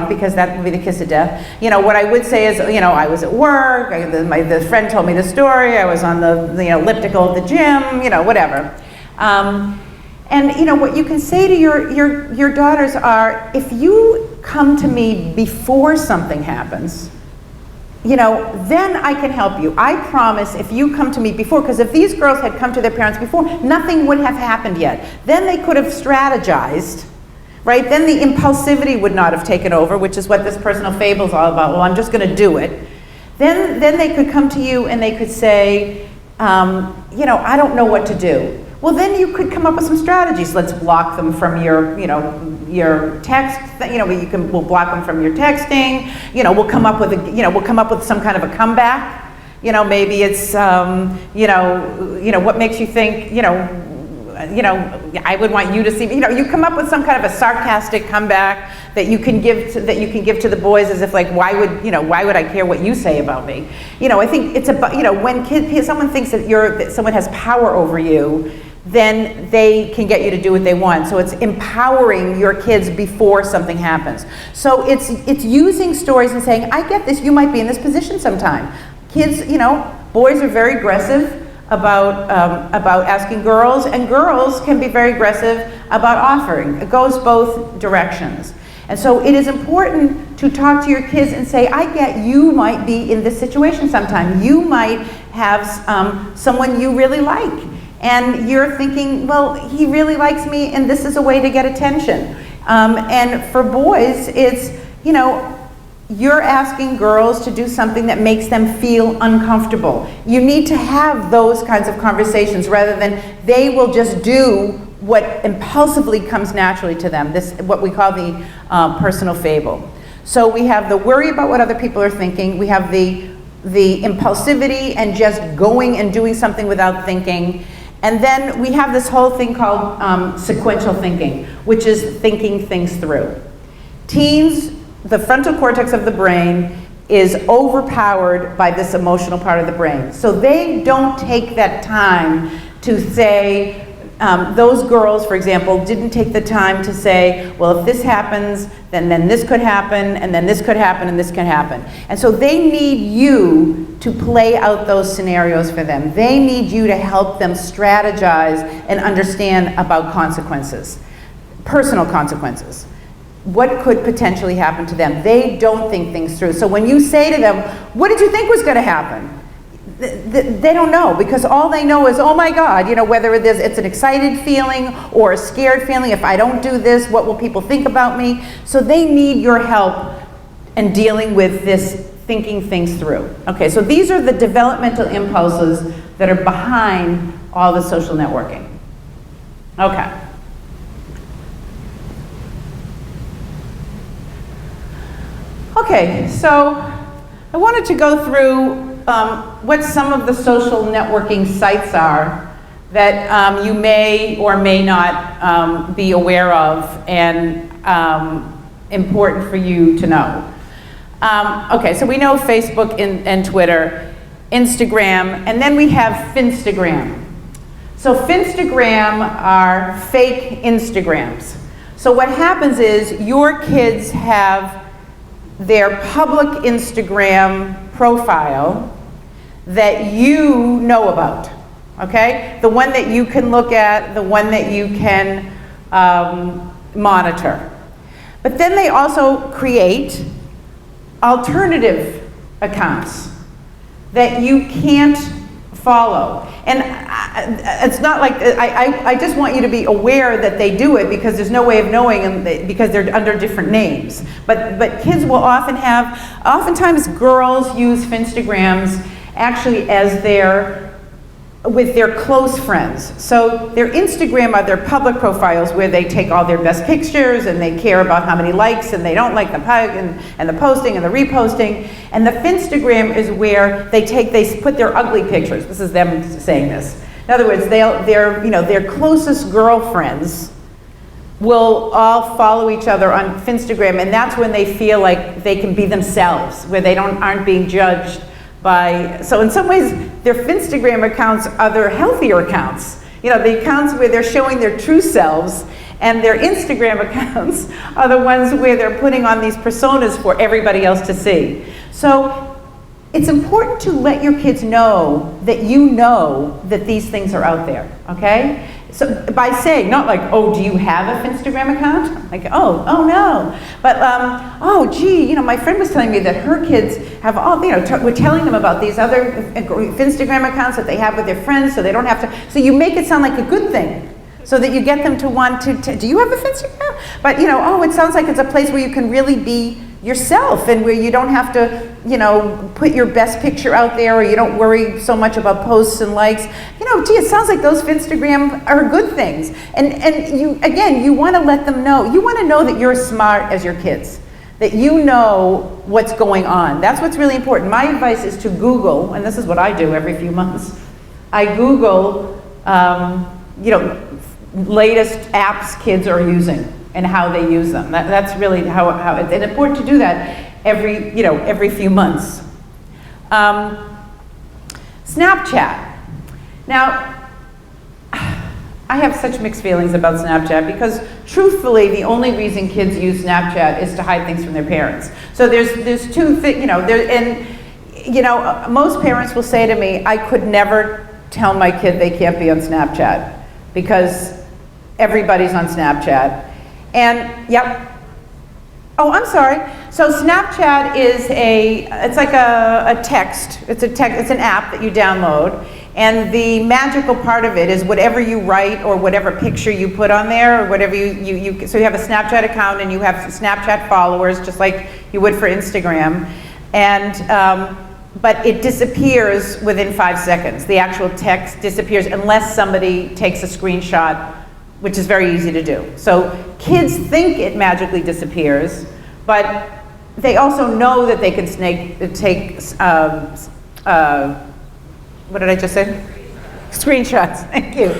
A: because that would be the kiss of death. What I would say is, I was at work, the friend told me the story, I was on the elliptical at the gym, whatever. And what you can say to your daughters are, if you come to me before something happens, then I can help you. I promise if you come to me before, because if these girls had come to their parents before, nothing would have happened yet. Then they could have strategized, right? Then the impulsivity would not have taken over, which is what this personal fable is all about. Well, I'm just going to do it. Then they could come to you and they could say, I don't know what to do. Well, then you could come up with some strategies. Let's block them from your text. We'll block them from your texting. We'll come up with some kind of a comeback. Maybe it's what makes you think. I would want you to see. You come up with some kind of a sarcastic comeback that you can give to the boys, as if like, why would I care what you say about me? I think it's about when someone thinks that someone has power over you, then they can get you to do what they want. So it's empowering your kids before something happens. So it's using stories and saying, I get this, you might be in this position sometime. Kids, boys are very aggressive about asking girls, and girls can be very aggressive about offering. It goes both directions. And so it is important to talk to your kids and say, I get you might be in this situation sometime. You might have someone you really like. And you're thinking, well, he really likes me, and this is a way to get attention. And for boys, it's, you're asking girls to do something that makes them feel uncomfortable. You need to have those kinds of conversations rather than they will just do what impulsively comes naturally to them. This, what we call the personal fable. So we have the worry about what other people are thinking. We have the impulsivity and just going and doing something without thinking. And then we have this whole thing called sequential thinking, which is thinking things through. Teens, the frontal cortex of the brain is overpowered by this emotional part of the brain. So they don't take that time to say, those girls, for example, didn't take the time to say, well, if this happens, then this could happen, and then this could happen, and this could happen. And so they need you to play out those scenarios for them. They need you to help them strategize and understand about consequences, personal consequences. What could potentially happen to them? They don't think things through. So when you say to them, what did you think was going to happen? They don't know, because all they know is, oh my God, whether it's an excited feeling or a scared feeling. If I don't do this, what will people think about me? So they need your help in dealing with this thinking things through. Okay, so these are the developmental impulses that are behind all the social networking. Okay. Okay, so I wanted to go through what some of the social networking sites are that you may or may not be aware of and important for you to know. Okay, so we know Facebook and Twitter, Instagram, and then we have Finstagram. So Finstagram are fake Instagrams. So what happens is your kids have their public Instagram profile that you know about, okay? The one that you can look at, the one that you can monitor. But then they also create alternative accounts that you can't follow. And it's not like, I just want you to be aware that they do it, because there's no way of knowing them because they're under different names. But kids will oftentimes girls use Finstagrams actually as their with their close friends. So their Instagram are their public profiles where they take all their best pictures and they care about how many likes and they don't like the and the posting and the reposting. And the Finstagram is where they put their ugly pictures. This is them saying this. In other words, their closest girlfriends will all follow each other on Finstagram, and that's when they feel like they can be themselves, where they aren't being judged by, so in some ways, their Finstagram accounts are their healthier accounts. The accounts where they're showing their true selves, and their Instagram accounts are the ones where they're putting on these personas for everybody else to see. So it's important to let your kids know that you know that these things are out there, okay? So by saying, not like, oh, do you have a Finstagram account? Like, oh no. But, oh, gee, my friend was telling me that her kids have all, we're telling them about these other Finstagram accounts that they have with their friends, so they don't have to, so you make it sound like a good thing, so that you get them to want to do you have a Finstagram? But, oh, it sounds like it's a place where you can really be yourself and where you don't have to, put your best picture out there, or you don't worry so much about posts and likes. Gee, it sounds like those Finstagram are good things. And you want to let them know. You want to know that you're as smart as your kids, that you know what's going on. That's what's really important. My advice is to Google, and this is what I do every few months. I Google, latest apps kids are using and how they use them. That's really how it's important to do that every few months. Snapchat. Now, I have such mixed feelings about Snapchat because truthfully, the only reason kids use Snapchat is to hide things from their parents. So there's two things, most parents will say to me, I could never tell my kid they can't be on Snapchat because everybody's on Snapchat. And, yep. Oh, I'm sorry. So Snapchat is it's like a text. It's an app that you download. And the magical part of it is whatever you write or whatever picture you put on there, or whatever so you have a Snapchat account and you have Snapchat followers, just like you would for Instagram. And, but it disappears within 5 seconds. The actual text disappears unless somebody takes a screenshot, which is very easy to do. So kids think it magically disappears, but they also know that they can take, what did I just say? Screenshots, thank you.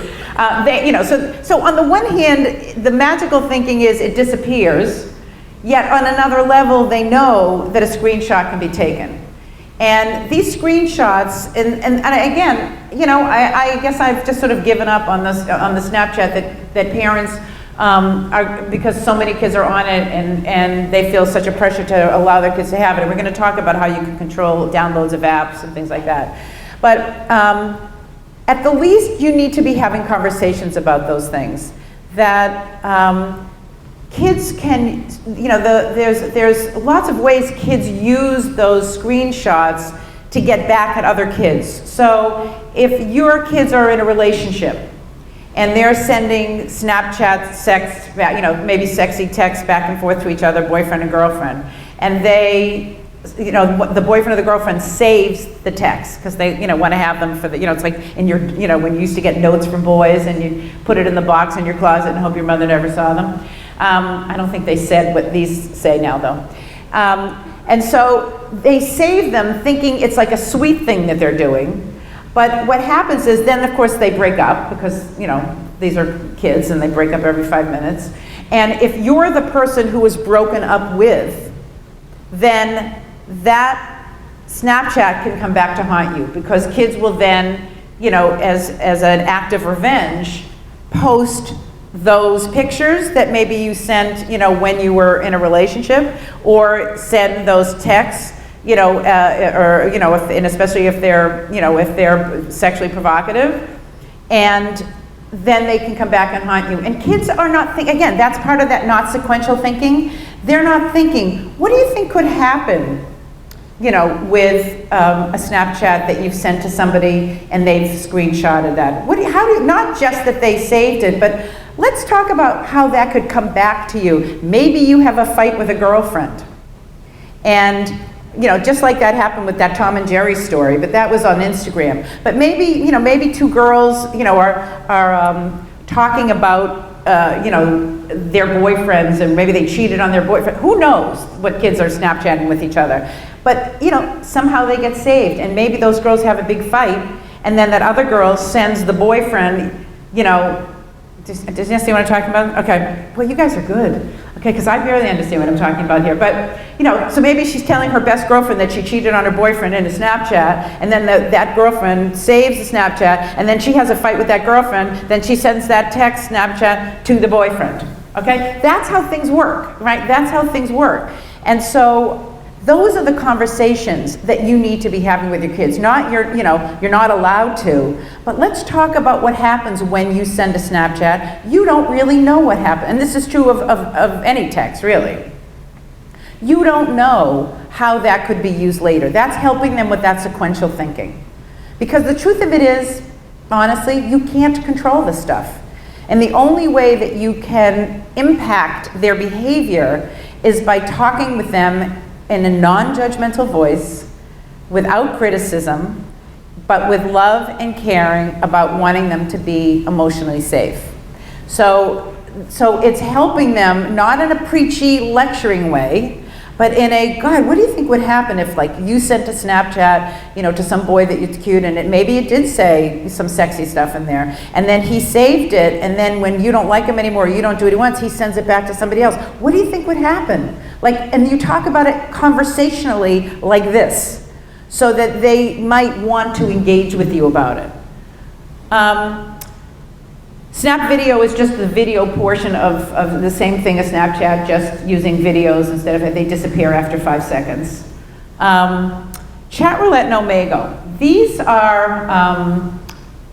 A: So on the one hand, the magical thinking is it disappears, yet on another level, they know that a screenshot can be taken. And these screenshots, and again, I guess I've just sort of given up on the Snapchat that parents because so many kids are on it and they feel such a pressure to allow their kids to have it. And we're going to talk about how you can control downloads of apps and things like that. But at the least, you need to be having conversations about those things. That kids can, there's lots of ways kids use those screenshots to get back at other kids. So if your kids are in a relationship and they're sending Snapchat sex, maybe sexy texts back and forth to each other, boyfriend and girlfriend, and they, the boyfriend or the girlfriend saves the text because they, want to have them for the, it's like in your, when you used to get notes from boys and you put it in the box in your closet and hope your mother never saw them. I don't think they said what these say now, though. And so they save them thinking it's like a sweet thing that they're doing. But what happens is then, of course, they break up because, these are kids and they break up every 5 minutes. And if you're the person who was broken up with, then that Snapchat can come back to haunt you because kids will then, as an act of revenge, post those pictures that maybe you sent, when you were in a relationship, or send those texts, and especially if they're, if they're sexually provocative, and then they can come back and haunt you. And kids are not again, that's part of that not sequential thinking. They're not thinking, what do you think could happen, with a Snapchat that you've sent to somebody and they've screenshotted that? Not just that they saved it, but let's talk about how that could come back to you. Maybe you have a fight with a girlfriend and just like that happened with that Tom and Jerry story, but that was on Instagram. But maybe, maybe two girls, are talking about, their boyfriends, and maybe they cheated on their boyfriend. Who knows what kids are Snapchatting with each other? But, somehow they get saved, and maybe those girls have a big fight, and then that other girl sends the boyfriend, does you see what I'm talking about? Okay, well, you guys are good. Okay, because I barely understand what I'm talking about here. But, so maybe she's telling her best girlfriend that she cheated on her boyfriend in a Snapchat, and then that girlfriend saves the Snapchat, and then she has a fight with that girlfriend, then she sends that text Snapchat to the boyfriend. Okay, that's how things work, right? That's how things work. And so those are the conversations that you need to be having with your kids. Not you're not allowed to, but let's talk about what happens when you send a Snapchat. You don't really know what happened. And this is true of any text, really. You don't know how that could be used later. That's helping them with that sequential thinking. Because the truth of it is, honestly, you can't control this stuff. And the only way that you can impact their behavior is by talking with them in a non-judgmental voice, without criticism, but with love and caring about wanting them to be emotionally safe. So it's helping them, not in a preachy, lecturing way, but in a, God, what do you think would happen if, like, you sent a Snapchat, to some boy that you're cute, and maybe it did say some sexy stuff in there, and then he saved it, and then when you don't like him anymore, you don't do what he wants, he sends it back to somebody else. What do you think would happen? And you talk about it conversationally like this, so that they might want to engage with you about it. Snap video is just the video portion of the same thing as Snapchat, just using videos instead of they disappear after 5 seconds. Chat Roulette and Omegle. These are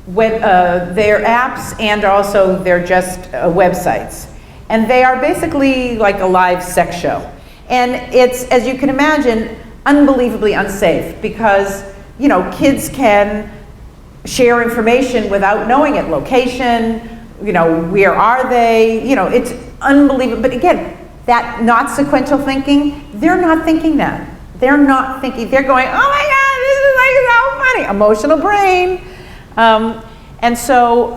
A: they're apps, and also they're just websites. And they are basically like a live sex show. And it's, as you can imagine, unbelievably unsafe because, kids can share information without knowing it. Location, where are they? It's unbelievable. But again, that not sequential thinking, they're not thinking that. They're not thinking, they're going, oh my God, this is like so funny. Emotional brain. And so,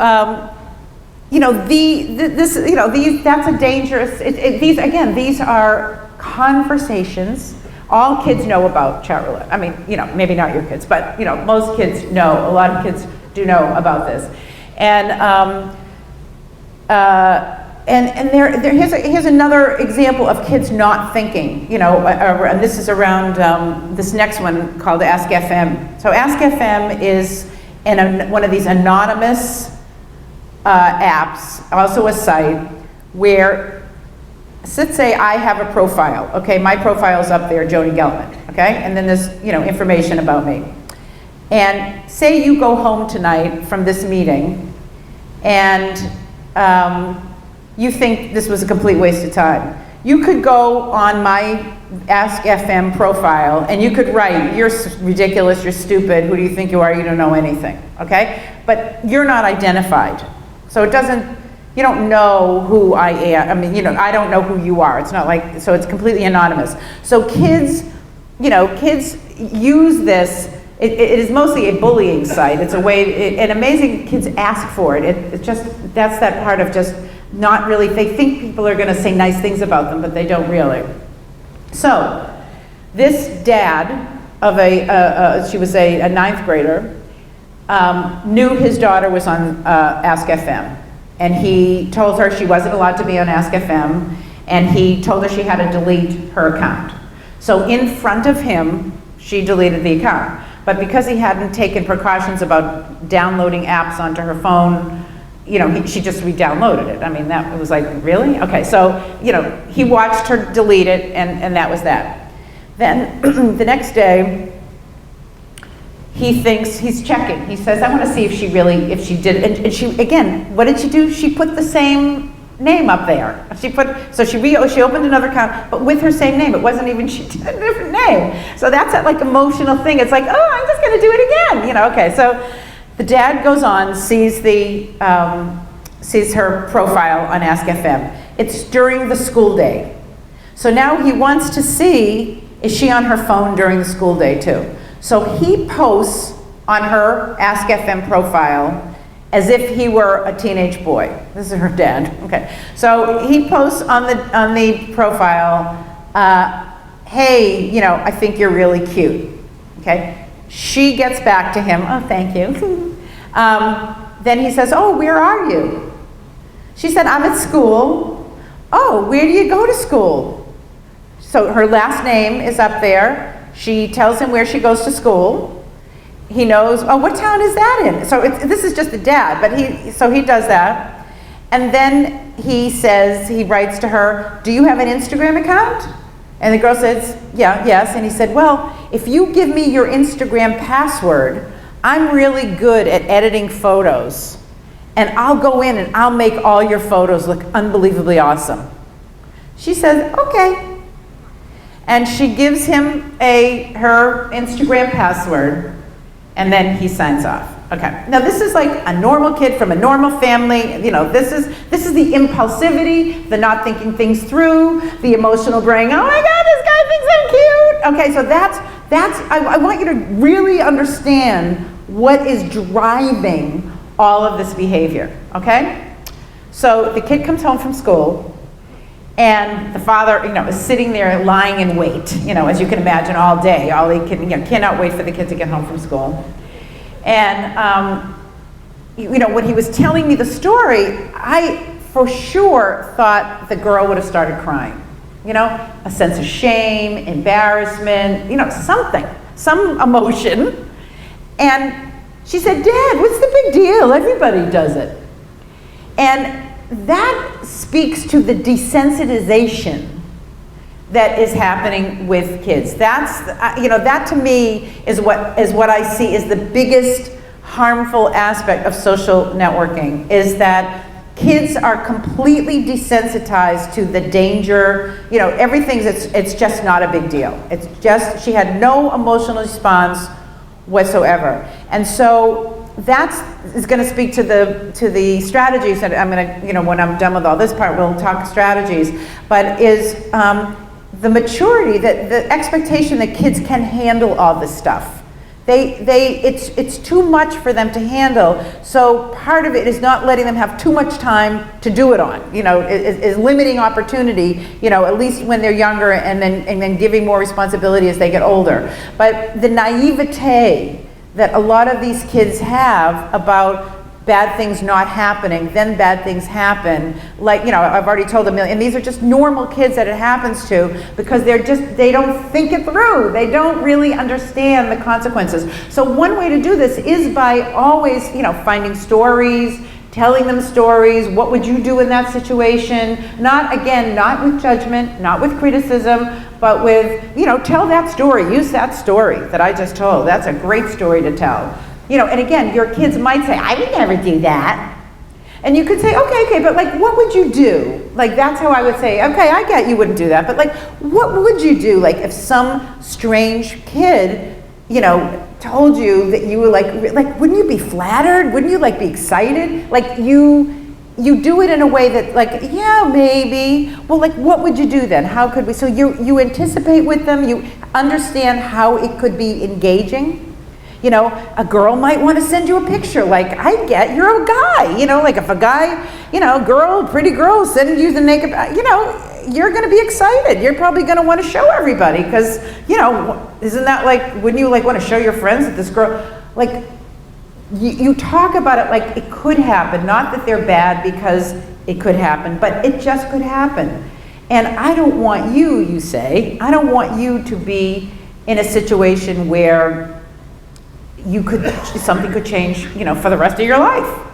A: that's a dangerous, these are conversations. All kids know about chat roulette. I mean, maybe not your kids, but, most kids know. A lot of kids do know about this. And here's another example of kids not thinking, and this is around this next one called Ask FM. So Ask FM is one of these anonymous apps, also a site, where, let's say I have a profile, okay? My profile's up there, Joni Gelman, okay? And then there's, information about me. And say you go home tonight from this meeting, and you think this was a complete waste of time. You could go on my Ask FM profile, and you could write, you're ridiculous, you're stupid, who do you think you are, you don't know anything, okay? But you're not identified. So you don't know who I am. I mean, I don't know who you are. It's not like, so it's completely anonymous. So kids use this. It is mostly a bullying site. It's a way, and amazing kids ask for it. It's just, that's that part of just not really, they think people are gonna say nice things about them, but they don't really. So, this dad of she was a 9th grader, knew his daughter was on Ask FM. And he told her she wasn't allowed to be on Ask FM, and he told her she had to delete her account. So in front of him, she deleted the account. But because he hadn't taken precautions about downloading apps onto her phone, she just re-downloaded it. I mean, that was like, really? Okay, so, he watched her delete it, and that was that. Then, the next day, he thinks, he's checking. He says, I want to see if she did it. And she, again, what did she do? She put the same name up there. She opened another account, but with her same name. It wasn't even, she did a different name. So that's that like emotional thing. It's like, oh, I'm just going to do it again. Okay, so the dad goes on, sees her profile on Ask FM. It's during the school day. So now he wants to see is she on her phone during the school day too? So he posts on her Ask FM profile as if he were a teenage boy. This is her dad, okay. So he posts on the profile, hey, you know, I think you're really cute, okay? She gets back to him, oh, thank you. Then he says, oh, where are you? She said, I'm at school. Oh, where do you go to school? So her last name is up there. She tells him where she goes to school. He knows, oh, what town is that in? So this is just the dad, but he does that. And then he writes to her, do you have an Instagram account? And the girl says, yeah, yes. And he said, well, if you give me your Instagram password, I'm really good at editing photos. And I'll go in and I'll make all your photos look unbelievably awesome. She says, okay. And she gives him her Instagram password, and then he signs off. Okay. Now this is like a normal kid from a normal family. You know, this is the impulsivity, the not thinking things through, the emotional brain. Oh my God, this guy thinks I'm cute. Okay, so that's I want you to really understand what is driving all of this behavior. Okay? So the kid comes home from school, and the father, you know, is sitting there lying in wait, you know, as you can imagine, all day. All he can, you know, cannot wait for the kid to get home from school. And, you know, when he was telling me the story, I for sure thought the girl would have started crying. You know, a sense of shame, embarrassment, you know, something, some emotion. And she said, Dad, what's the big deal? Everybody does it. And that speaks to the desensitization that is happening with kids. That's, you know, that to me is what I see is the biggest harmful aspect of social networking, is that kids are completely desensitized to the danger. You know, it's just not a big deal. It's just, she had no emotional response whatsoever. And so that is going to speak to the strategies that I'm going to, you know, when I'm done with all this part, we'll talk strategies, but is the maturity, the expectation that kids can handle all this stuff. It's too much for them to handle, so part of it is not letting them have too much time to do it on, you know, is limiting opportunity, you know, at least when they're younger, and then giving more responsibility as they get older. But the naivete that a lot of these kids have about bad things not happening, then bad things happen. Like, you know, I've already told a million, and these are just normal kids that it happens to, because they don't think it through. They don't really understand the consequences. So one way to do this is by always, you know, finding stories, telling them stories. What would you do in that situation? Not with judgment, not with criticism, but with, you know, tell that story. Use that story that I just told. That's a great story to tell. You know, and again, your kids might say, I would never do that. And you could say, okay, but like, what would you do? Like, that's how I would say, okay, I get you wouldn't do that, but like, what would you do? Like, if some strange kid, you know, told you that you were like, wouldn't you be flattered? Wouldn't you like be excited? Like, you do it in a way that, like, yeah, maybe. Well, like, what would you do then? How could we? So you anticipate with them, you understand how it could be engaging. You know, a girl might want to send you a picture, like, I get you're a guy. You know, like if a guy, you know, pretty girl sending you the naked, you know, you're going to be excited. You're probably going to want to show everybody, because, you know, isn't that like, wouldn't you like want to show your friends that this girl, like, you talk about it like it could happen, not that they're bad because it could happen, but it just could happen. And I don't want you say, I don't want you to be in a situation where something could change, you know, for the rest of your life.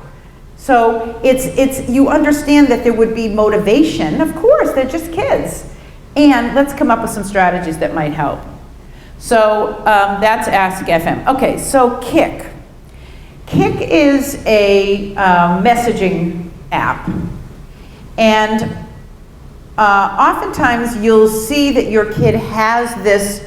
A: So you understand that there would be motivation. Of course, they're just kids. And let's come up with some strategies that might help. So that's Ask FM. Okay, so Kik. Kik is a messaging app. And oftentimes you'll see that your kid has this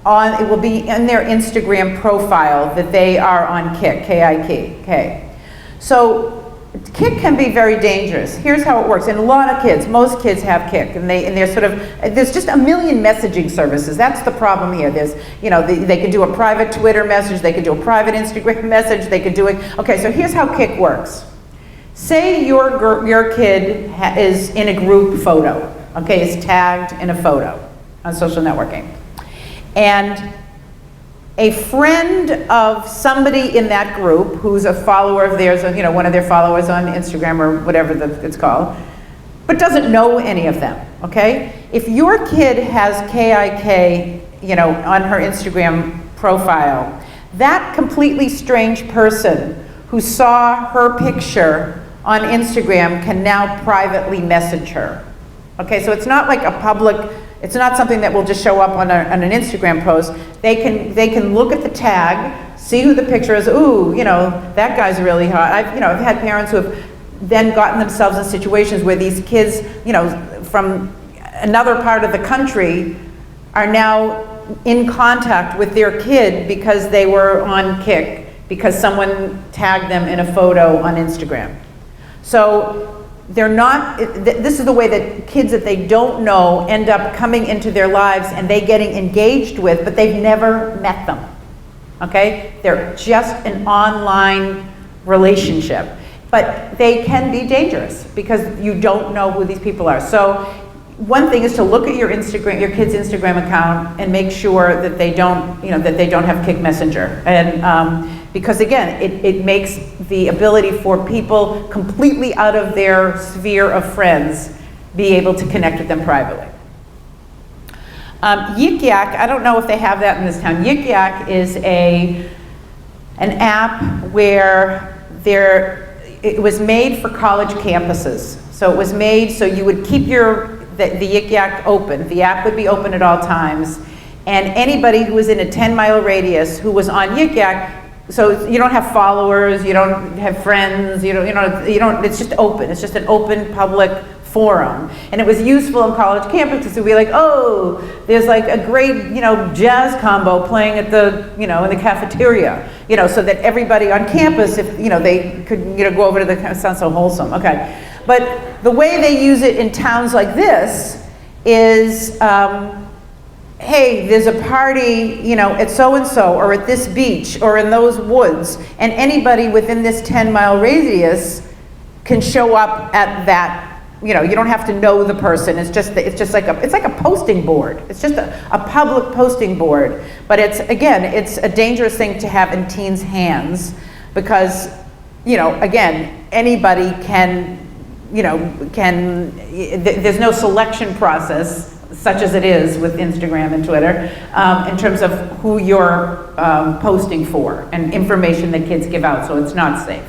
A: it will be in their Instagram profile that they are on Kik, K-I-K. So Kik can be very dangerous. Here's how it works. And a lot of kids, most kids have Kik, and they're sort of, there's just a million messaging services. That's the problem here. There's, you know, they can do a private Twitter message, they can do a private Instagram message, they can do it. Okay, so here's how Kik works. Say your kid is in a group photo, okay, is tagged in a photo on social networking. And a friend of somebody in that group who's a follower of theirs, you know, one of their followers on Instagram or whatever it's called, but doesn't know any of them, okay? If your kid has KIK, you know, on her Instagram profile, that completely strange person who saw her picture on Instagram can now privately message her. Okay, so it's not like a public, it's not something that will just show up on an Instagram post. They can look at the tag, see who the picture is. Ooh, you know, that guy's really hot. I've had parents who have then gotten themselves in situations where these kids, you know, from another part of the country are now in contact with their kid because they were on Kik, because someone tagged them in a photo on Instagram. So they're not, this is the way that kids that they don't know end up coming into their lives and they getting engaged with, but they've never met them, okay? They're just an online relationship. But they can be dangerous because you don't know who these people are. So one thing is to look at your kid's Instagram account and make sure that they don't, you know, that they don't have Kik Messenger. And because again, it makes the ability for people completely out of their sphere of friends be able to connect with them privately. Yik Yak, I don't know if they have that in this town. Yik Yak is an app where it was made for college campuses. So it was made so you would keep the Yik Yak open. The app would be open at all times. And anybody who was in a 10-mile radius who was on Yik Yak, so you don't have followers, you don't have friends, you don't, it's just open. It's just an open public forum. And it was useful in college campuses to be like, oh, there's like a great, you know, jazz combo playing at the, you know, in the cafeteria, you know, so that everybody on campus, if, you know, they could, you know, go over to the, it sounds so wholesome, okay. But the way they use it in towns like this is, hey, there's a party, you know, at so-and-so, or at this beach, or in those woods, and anybody within this 10-mile radius can show up at that. You know, you don't have to know the person. It's just like a posting board. It's just a public posting board. But it's a dangerous thing to have in teens' hands because, you know, again, anybody can, you know, there's no selection process such as it is with Instagram and Twitter in terms of who you're posting for and information that kids give out, so it's not safe.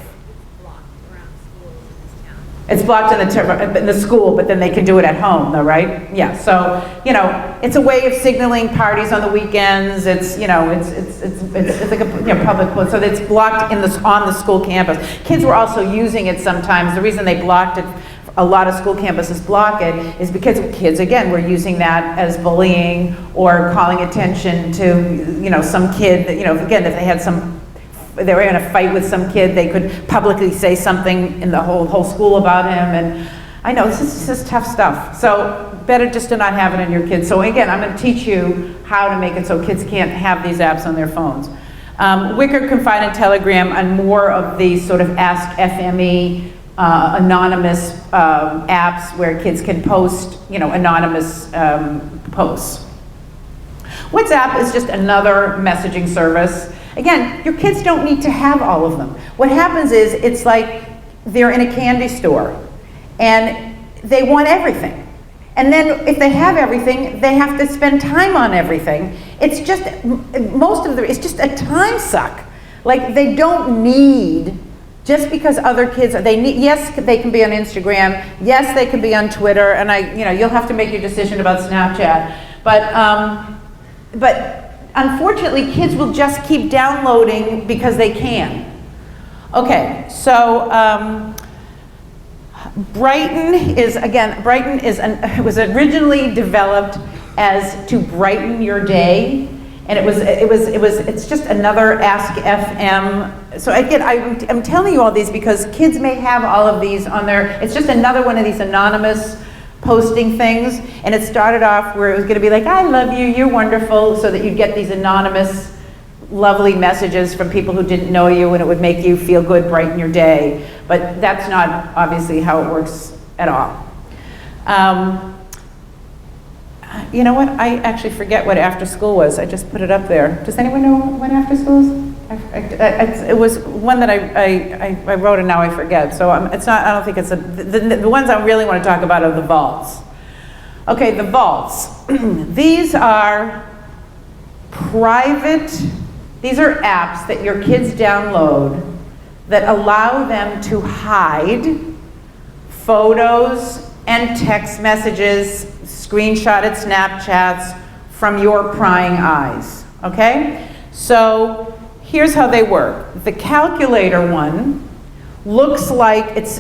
A: It's blocked in the school, but then they can do it at home, though, right? Yeah. So, you know, it's a way of signaling parties on the weekends. It's, you know, it's like a, you know, public place. So it's blocked on the school campus. Kids were also using it sometimes. The reason they blocked it, a lot of school campuses block it, is because kids, again, were using that as bullying or calling attention to, you know, some kid that, you know, again, if they were in a fight with some kid, they could publicly say something in the whole school about him. And I know this is tough stuff. So better just to not have it in your kids. So again, I'm going to teach you how to make it so kids can't have these apps on their phones. Wicker, Confide, and Telegram on more of these sort of Ask FME anonymous apps where kids can post, you know, anonymous posts. WhatsApp is just another messaging service. Again, your kids don't need to have all of them. What happens is, it's like they're in a candy store and they want everything. And then if they have everything, they have to spend time on everything. It's just, it's just a time suck. Like, they don't need, just because other kids, yes, they can be on Instagram, yes, they can be on Twitter, and you'll have to make your decision about Snapchat. But unfortunately, kids will just keep downloading because they can. Okay, so Brighten was originally developed as to brighten your day, And it's just another Ask FM. So again, I'm telling you all these because kids may have all of these on their, it's just another one of these anonymous posting things. And it started off where it was gonna be like, I love you, you're wonderful, so that you'd get these anonymous, lovely messages from people who didn't know you, and it would make you feel good, brighten your day. But that's not obviously how it works at all. You know what? I actually forget what after school was. I just put it up there. Does anyone know what after school is? It was one that I wrote and now I forget. So it's not. I don't think it's the ones I really want to talk about are the vaults. Okay, the vaults. These are private. These are apps that your kids download that allow them to hide photos and text messages, screenshotted Snapchats from your prying eyes, okay? So here's how they work. The calculator one looks like it's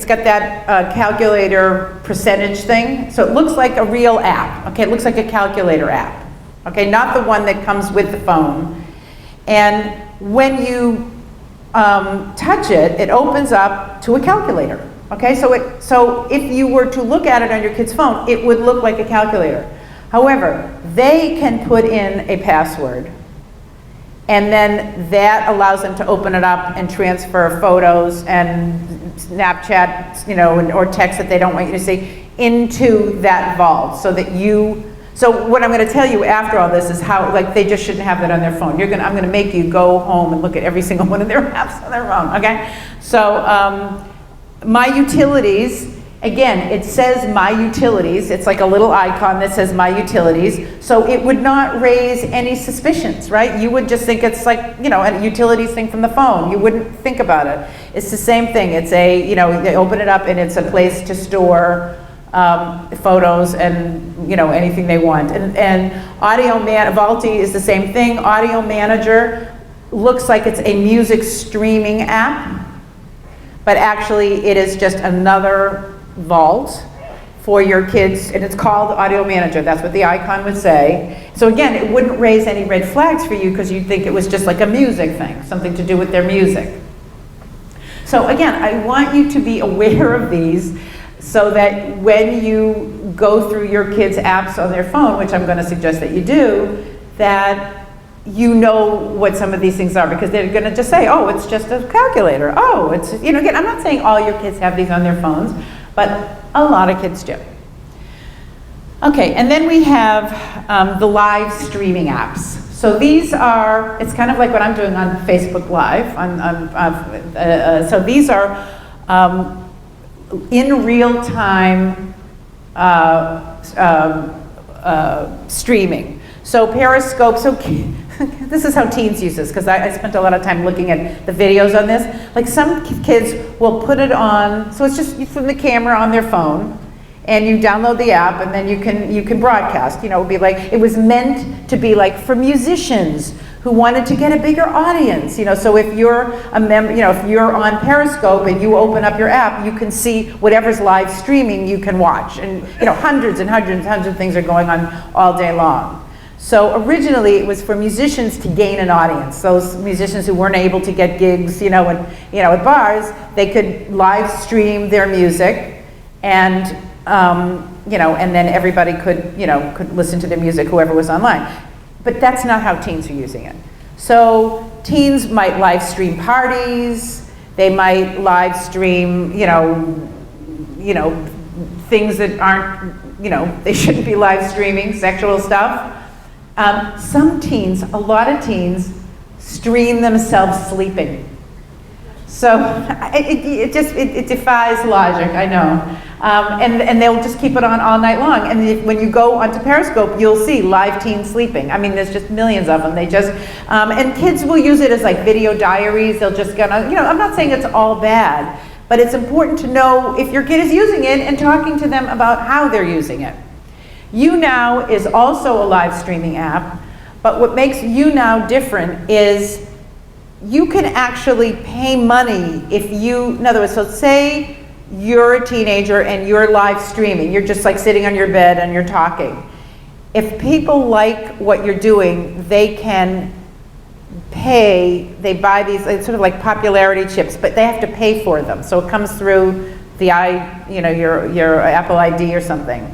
A: got that calculator percentage thing, so it looks like a real app, okay? It looks like a calculator app, okay? Not the one that comes with the phone. And when you touch it, it opens up to a calculator. Okay, so if you were to look at it on your kid's phone, it would look like a calculator. However, they can put in a password, and then that allows them to open it up and transfer photos and Snapchat, you know, or text that they don't want you to see into that vault, so that so what I'm going to tell you after all this is how, like, they just shouldn't have that on their phone. I'm going to make you go home and look at every single one of their apps on their phone. Okay, so. My utilities, again, it says my utilities. It's like a little icon that says my utilities. So it would not raise any suspicions, right? You would just think it's like, you know, a utilities thing from the phone. You wouldn't think about it. It's the same thing. It's you know, they open it up and it's a place to store photos and, you know, anything they want. And Vaulty is the same thing. Audio Manager looks like it's a music streaming app. But actually, it is just another vault for your kids, and it's called Audio Manager. That's what the icon would say. So again, it wouldn't raise any red flags for you because you'd think it was just like a music thing, something to do with their music. So again, I want you to be aware of these so that when you go through your kids' apps on their phone, which I'm going to suggest that you do, that you know what some of these things are, because they're going to just say, oh, it's just a calculator. Oh, it's, you know, again, I'm not saying all your kids have these on their phones, but a lot of kids do. Okay, and then we have the live streaming apps. So these are, it's kind of like what I'm doing on Facebook Live. So these are in real time streaming. So Periscope, this is how teens use this, because I spent a lot of time looking at the videos on this. Like some kids will put it on, so it's just from the camera on their phone, and you download the app, and then you can broadcast. You know, it would be like, it was meant to be like for musicians who wanted to get a bigger audience. You know, so if you're a member, you know, if you're on Periscope and you open up your app, you can see whatever's live streaming you can watch, and you know, hundreds and hundreds and hundreds of things are going on all day long. So originally it was for musicians to gain an audience. Those musicians who weren't able to get gigs, you know, at bars, they could live stream their music, and you know, and then everybody could listen to their music, whoever was online. But that's not how teens are using it. So teens might live stream parties. They might live stream, you know, things that aren't, you know, they shouldn't be live streaming, sexual stuff. Some teens, a lot of teens, stream themselves sleeping. So it defies logic, I know. And they'll just keep it on all night long. And when you go onto Periscope, you'll see live teens sleeping. I mean, there's just millions of them. They just, and kids will use it as like video diaries. They'll just get on, you know, I'm not saying it's all bad, but it's important to know if your kid is using it and talking to them about how they're using it. YouNow is also a live streaming app, but what makes YouNow different is you can actually pay money if you, in other words, so say you're a teenager and you're live streaming, you're just like sitting on your bed and you're talking. if people like what you're doing, they can pay, they buy these, it's sort of like popularity chips, but they have to pay for them. So it comes through the your Apple ID or something.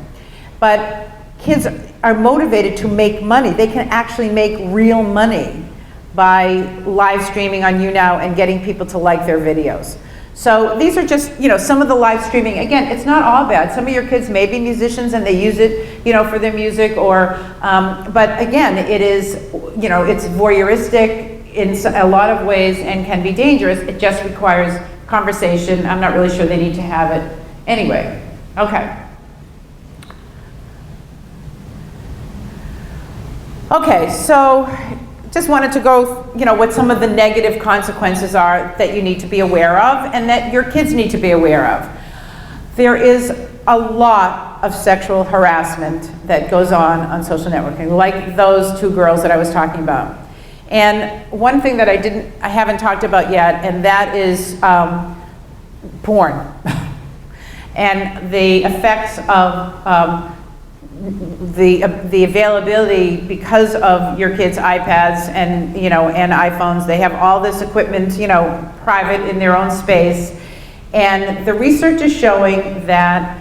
A: But kids are motivated to make money. They can actually make real money by live streaming on YouNow and getting people to like their videos. So these are just, some of the live streaming. Again, it's not all bad. Some of your kids may be musicians and they use it, for their music, or, but again, it is, it's voyeuristic in a lot of ways and can be dangerous. It just requires conversation. I'm not really sure they need to have it anyway. Okay. Okay, so just wanted to go, what some of the negative consequences are that you need to be aware of and that your kids need to be aware of. There is a lot of sexual harassment that goes on social networking, like those two girls that I was talking about. And one thing that I haven't talked about yet, and that is porn. And the effects of the availability because of your kids' iPads and and iPhones. They have all this equipment private in their own space, and the research is showing that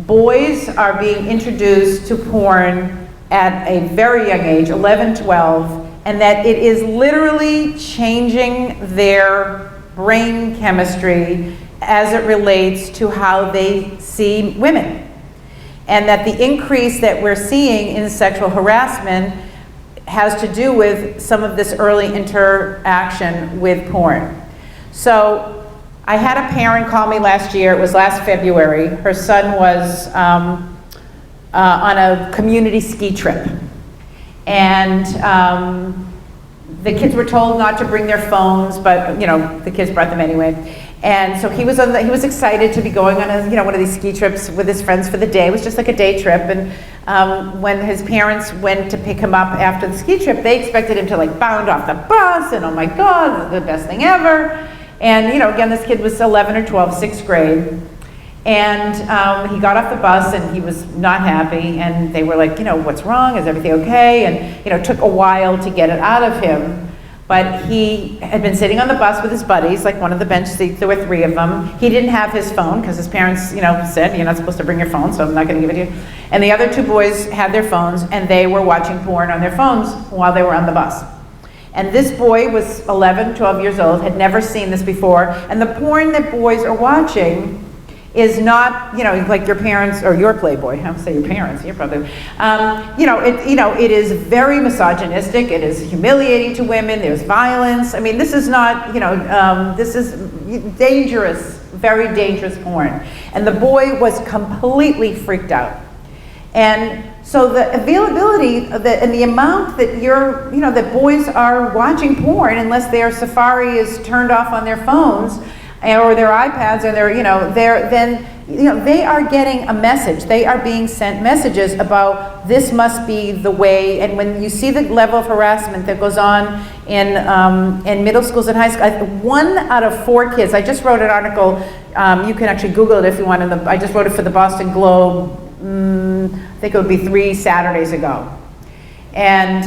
A: boys are being introduced to porn at a very young age, 11, 12, and that it is literally changing their brain chemistry as it relates to how they see women. And that the increase that we're seeing in sexual harassment has to do with some of this early interaction with porn. So I had a parent call me last year, it was last February. Her son was on a community ski trip. And the kids were told not to bring their phones, but the kids brought them anyway. And so he was excited to be going on one of these ski trips with his friends for the day. It was just like a day trip. And when his parents went to pick him up after the ski trip, they expected him to bound off the bus and, oh my God, the best thing ever. And again, this kid was 11 or 12, 6th grade. And he got off the bus and he was not happy. And they were like, what's wrong? Is everything okay? And it took a while to get it out of him. But he had been sitting on the bus with his buddies, like one of the bench seats, there were 3 of them. He didn't have his phone because his parents, said, you're not supposed to bring your phone, so I'm not gonna give it to you. And the other 2 boys had their phones and they were watching porn on their phones while they were on the bus. And this boy was 11, 12 years old, had never seen this before. And the porn that boys are watching is not, like your parents, or your Playboy, I would say your parents, you're probably, it is very misogynistic, it is humiliating to women, there's violence. I mean, this is not, this is dangerous, very dangerous porn. And the boy was completely freaked out. And so the availability and the amount that that boys are watching porn, unless their Safari is turned off on their phones, or their iPads, or they are getting a message. They are being sent messages about this must be the way. And when you see the level of harassment that goes on in middle schools and high schools, 1 out of 4 kids. I just wrote an article. You can actually Google it if you want. I just wrote it for the Boston Globe. I think it would be 3 Saturdays ago, and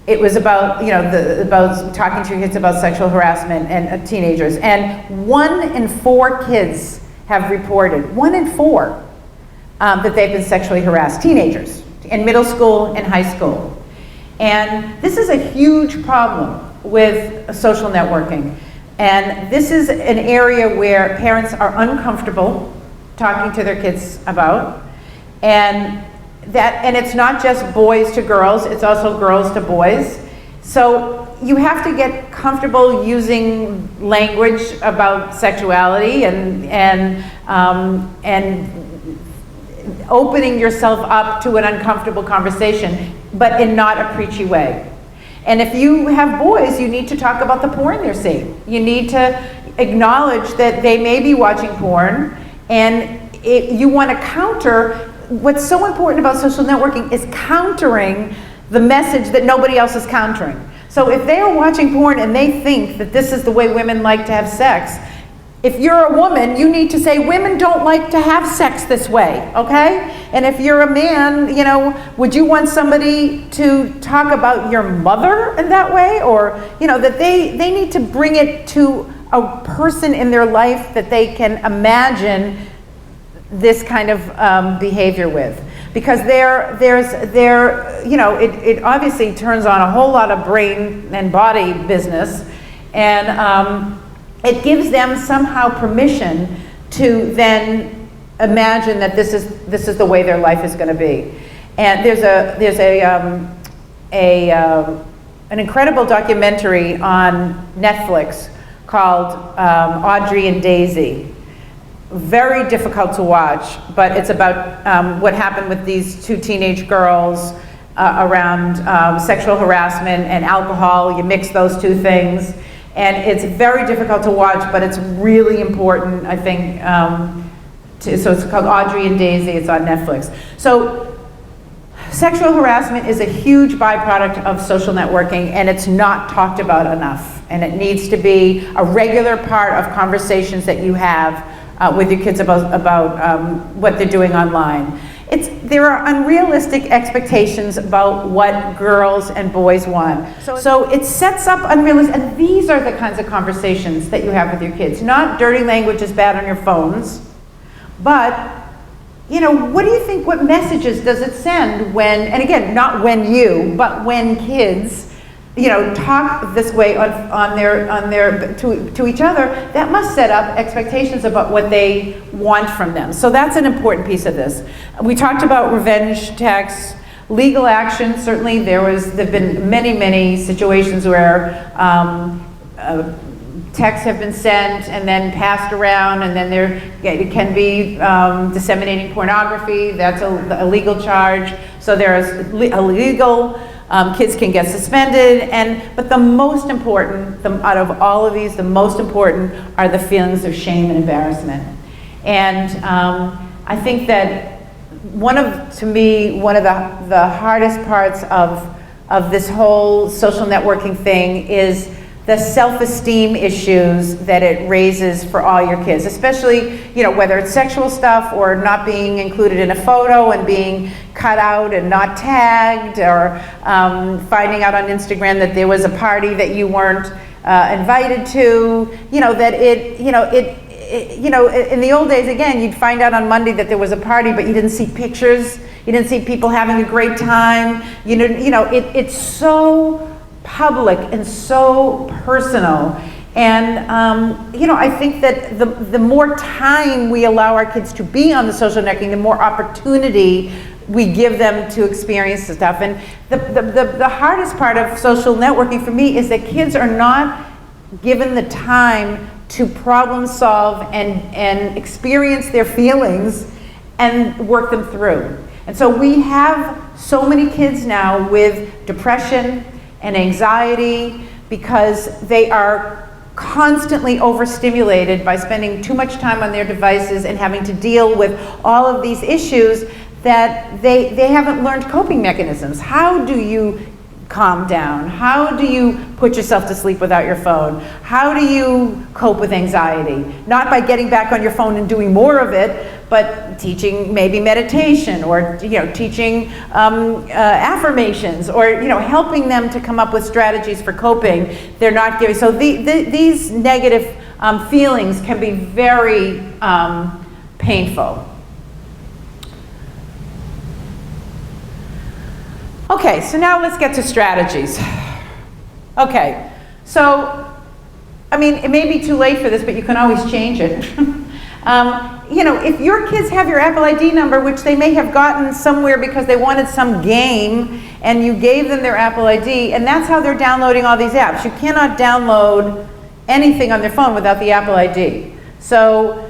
A: it was about about talking to your kids about sexual harassment and teenagers. And 1 in 4 kids have reported, 1 in 4, that they've been sexually harassed. Teenagers in middle school and high school, and this is a huge problem with social networking. And this is an area where parents are uncomfortable talking to their kids about, and it's not just boys to girls, it's also girls to boys. So you have to get comfortable using language about sexuality and opening yourself up to an uncomfortable conversation, but in not a preachy way. And if you have boys, you need to talk about the porn they're seeing. You need to acknowledge that they may be watching porn, and you want to counter. What's so important about social networking is countering the message that nobody else is countering. So if they are watching porn and they think that this is the way women like to have sex, If you're a woman, you need to say, women don't like to have sex this way, okay? And if you're a man, you know, would you want somebody to talk about your mother in that way? Or, you know, that they need to bring it to a person in their life that they can imagine this kind of behavior with. Because you know, it obviously turns on a whole lot of brain and body business, and it gives them somehow permission to then imagine that this is the way their life is going to be. And there's an incredible documentary on Netflix called Audrey and Daisy. Very difficult to watch, but it's about what happened with these two teenage girls around sexual harassment and alcohol. You mix those two things. And it's very difficult to watch, but it's really important, I think. So it's called Audrey and Daisy. It's on Netflix. So sexual harassment is a huge byproduct of social networking, and it's not talked about enough. And it needs to be a regular part of conversations that you have with your kids about what they're doing online. There are unrealistic expectations about what girls and boys want. So it sets up unrealistic, and these are the kinds of conversations that you have with your kids. Not dirty language is bad on your phones, but, you know, what do you think, what messages does it send when, and again, not when you, but when kids, you know, talk this way to each other, that must set up expectations about what they want from them. So that's an important piece of this. We talked about revenge texts, legal action. Certainly there've been many situations where texts have been sent and then passed around, and then it can be disseminating pornography. That's a legal charge. So there's a legal. Kids can get suspended, but the most important, out of all of these, the most important are the feelings of shame and embarrassment. And I think that one of the hardest parts of this whole social networking thing is the self-esteem issues that it raises for all your kids, especially, you know, whether it's sexual stuff or not being included in a photo and being cut out and not tagged, or finding out on Instagram that there was a party that you weren't invited to. You know, that you know, in the old days, again, you'd find out on Monday that there was a party, but you didn't see pictures, you didn't see people having a great time. It's so public and so personal. And you know, I think that the more time we allow our kids to be on the social networking, the more opportunity we give them to experience the stuff. And the hardest part of social networking for me is that kids are not given the time to problem solve and experience their feelings and work them through. And so we have so many kids now with depression and anxiety because they are constantly overstimulated by spending too much time on their devices and having to deal with all of these issues that they haven't learned coping mechanisms. How do you calm down? How do you put yourself to sleep without your phone? How do you cope with anxiety? Not by getting back on your phone and doing more of it, but teaching maybe meditation, or teaching affirmations, or helping them to come up with strategies for coping. They're not giving. So these negative feelings can be very painful. Okay, so now let's get to strategies. Okay, so, I mean, it may be too late for this, but you can always change it. If your kids have your Apple ID number, which they may have gotten somewhere because they wanted some game, and you gave them their Apple ID, and that's how they're downloading all these apps. You cannot download anything on their phone without the Apple ID. So,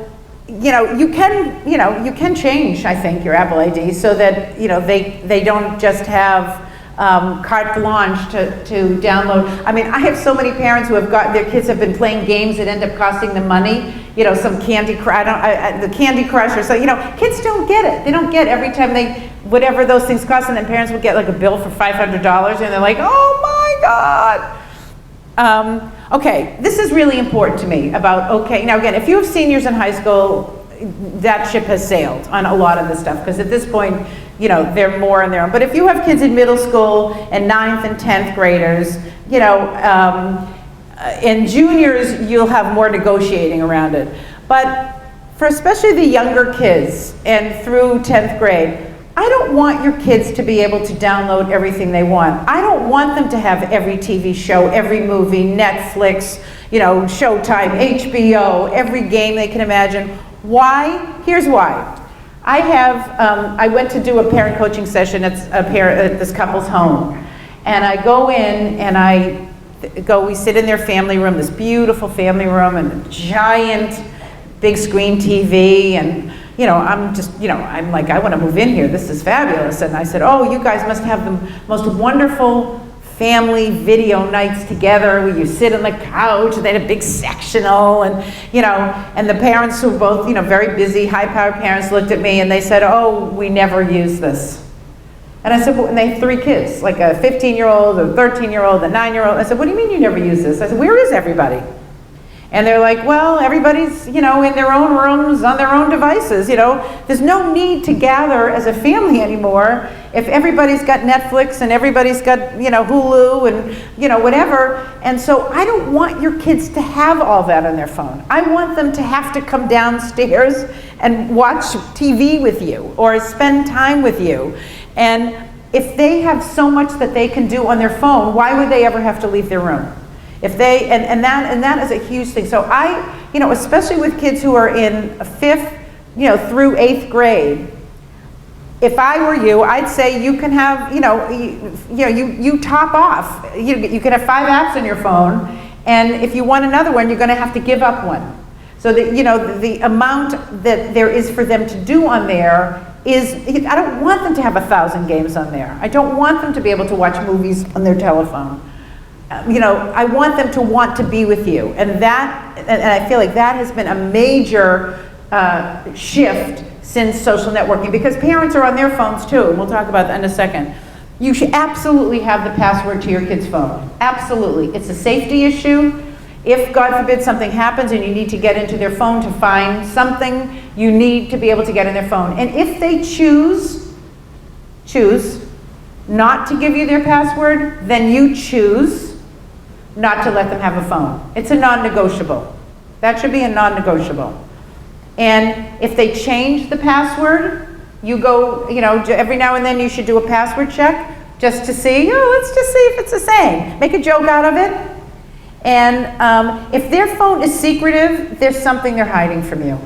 A: you can change, I think, your Apple ID so that, they don't just have carte blanche to download. I mean, I have so many parents who have their kids have been playing games that end up costing them money, some Candy Crush, the Candy Crush, or so, kids don't get it. They don't get every time whatever those things cost, and then parents will get like a bill for $500, and they're like, oh my God. Okay, this is really important to me about, okay, now again, if you have seniors in high school, that ship has sailed on a lot of this stuff, because at this point, you know, they're more on their own. But if you have kids in middle school and 9th and 10th graders, you know, in juniors, you'll have more negotiating around it. But for especially the younger kids and through 10th grade, I don't want your kids to be able to download everything they want. I don't want them to have every TV show, every movie, Netflix, you know, Showtime, HBO, every game they can imagine. Why? Here's why. I went to do a parent coaching session at this couple's home. And I go in and we sit in their family room, this beautiful family room, and a giant big screen TV, and you know, I'm like, I want to move in here. This is fabulous. And I said, oh, you guys must have the most wonderful family video nights together where you sit on the couch, and they had a big sectional, and you know, and the parents, who were both, you know, very busy, high-powered parents, looked at me and they said, oh, we never use this. And I said, well, and they had 3 kids, like a 15-year-old, a 13-year-old, a 9-year-old. I said, what do you mean you never use this? I said, where is everybody? And they're like, well, everybody's, you know, in their own rooms, on their own devices, you know. There's no need to gather as a family anymore if everybody's got Netflix and everybody's got, you know, Hulu and, you know, whatever. And so I don't want your kids to have all that on their phone. I want them to have to come downstairs and watch TV with you or spend time with you. And if they have so much that they can do on their phone, why would they ever have to leave their room? If they, and that is a huge thing. So you know, especially with kids who are in 5th, you know, through 8th grade, if I were you, I'd say you can have, you know, you top off. You can have 5 apps on your phone, and if you want another one, you're going to have to give up one. So that, you know, the amount that there is for them to do on there is, I don't want them to have 1,000 games on there. I don't want them to be able to watch movies on their telephone. You know, I want them to want to be with you, and I feel like that has been a major shift since social networking, because parents are on their phones too, and we'll talk about that in a second. You should absolutely have the password to your kid's phone. Absolutely. It's a safety issue. If, God forbid, something happens and you need to get into their phone to find something, you need to be able to get in their phone. And if they choose not to give you their password, then you choose not to let them have a phone. It's a non-negotiable. That should be a non-negotiable. And if they change the password, you go, you know, every now and then you should do a password check just to see, oh, let's just see if it's the same. Make a joke out of it. And if their phone is secretive, there's something they're hiding from you,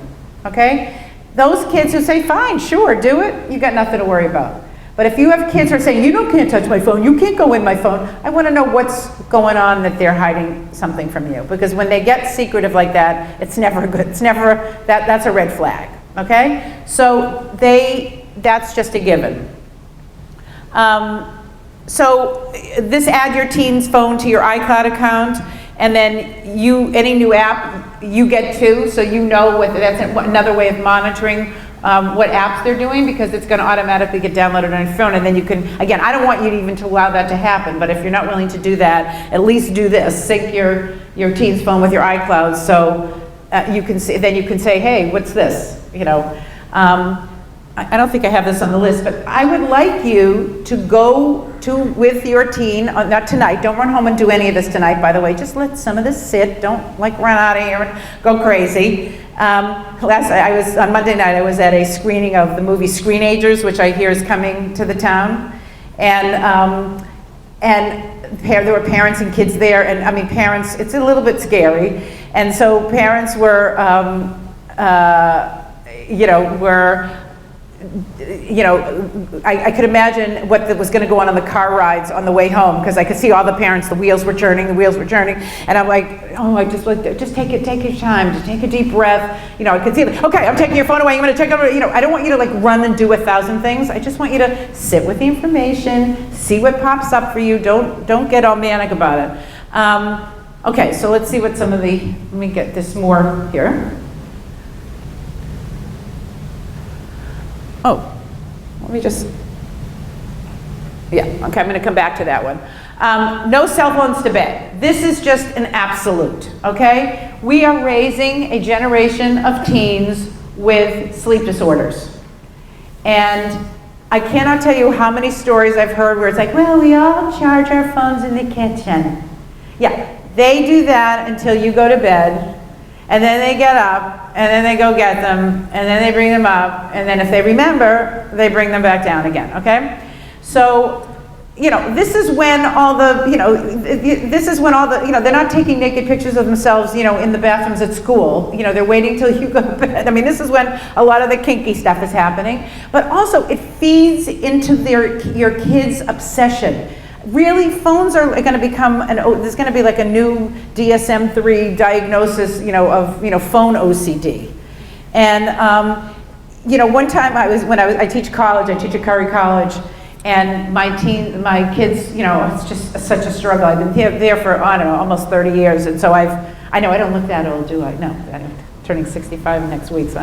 A: okay? Those kids who say, fine, sure, do it, you got nothing to worry about. But if you have kids who are saying, you can't touch my phone, you can't go in my phone, I want to know what's going on, that they're hiding something from you. Because when they get secretive like that, it's never good. It's never, that's a red flag, okay? So that's just a given. So this add your teen's phone to your iCloud account, and then any new app you get too, so you know that's another way of monitoring what apps they're doing, because it's going to automatically get downloaded on your phone, and then you can, again, I don't want you even to allow that to happen, but if you're not willing to do that, at least do this. Sync your teen's phone with your iCloud, so you can say, hey, what's this? You know, I don't think I have this on the list, but I would like you to go with your teen, not tonight, don't run home and do any of this tonight, by the way, just let some of this sit, don't like run out of here and go crazy. On Monday night, I was at a screening of the movie Screenagers, which I hear is coming to the town, and there were parents and kids there, and I mean parents, it's a little bit scary, and so parents were, I could imagine what was going to go on the car rides on the way home, because I could see all the parents, the wheels were turning, and I'm like, oh, just take your time, just take a deep breath. You know, I could see, okay, I'm taking your phone away, I'm going to take over, you know, I don't want you to like run and do 1,000 things. I just want you to sit with the information, see what pops up for you, don't get all manic about it. Okay, so let's see what let me get this more here. Oh, let me just, yeah, okay, I'm going to come back to that one. No cell phones to bed. This is just an absolute, okay? We are raising a generation of teens with sleep disorders. And I cannot tell you how many stories I've heard where it's like, well, we all charge our phones in the kitchen. Yeah, they do that until you go to bed, and then they get up, and then they go get them, and then they bring them up, and then if they remember, they bring them back down again, okay? So, you know, this is when all the, they're not taking naked pictures of themselves, you know, in the bathrooms at school. You know, they're waiting till you go to bed. I mean, this is when a lot of the kinky stuff is happening. But also, it feeds into your kids' obsession. Really, phones are going to become, there's going to be like a new DSM-3 diagnosis, you know, of, you know, phone OCD. And, you know, one time I teach college, I teach at Curry College, and my kids, you know, it's just such a struggle. I've been there for, I don't know, almost 30 years, and so I know I don't look that old, do I? No, I'm turning 65 next week, so.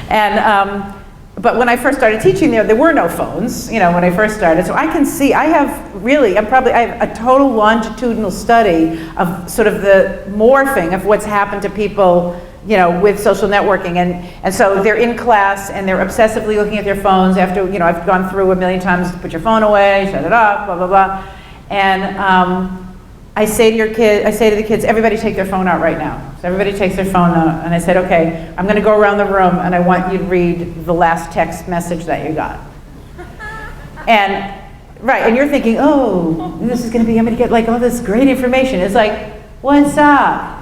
A: And, but when I first started teaching there were no phones, you know, when I first started. So I can see, I have a total longitudinal study of sort of the morphing of what's happened to people, you know, with social networking. And so they're in class and they're obsessively looking at their phones after, you know, I've gone through a million times, put your phone away, shut it off, blah, blah, blah. And I say to the kids, everybody take their phone out right now. So everybody takes their phone out, and I said, okay, I'm gonna go around the room and I want you to read the last text message that you got. And, right, and you're thinking, oh, this is gonna be, I'm gonna get like all this great information. It's like, what's up?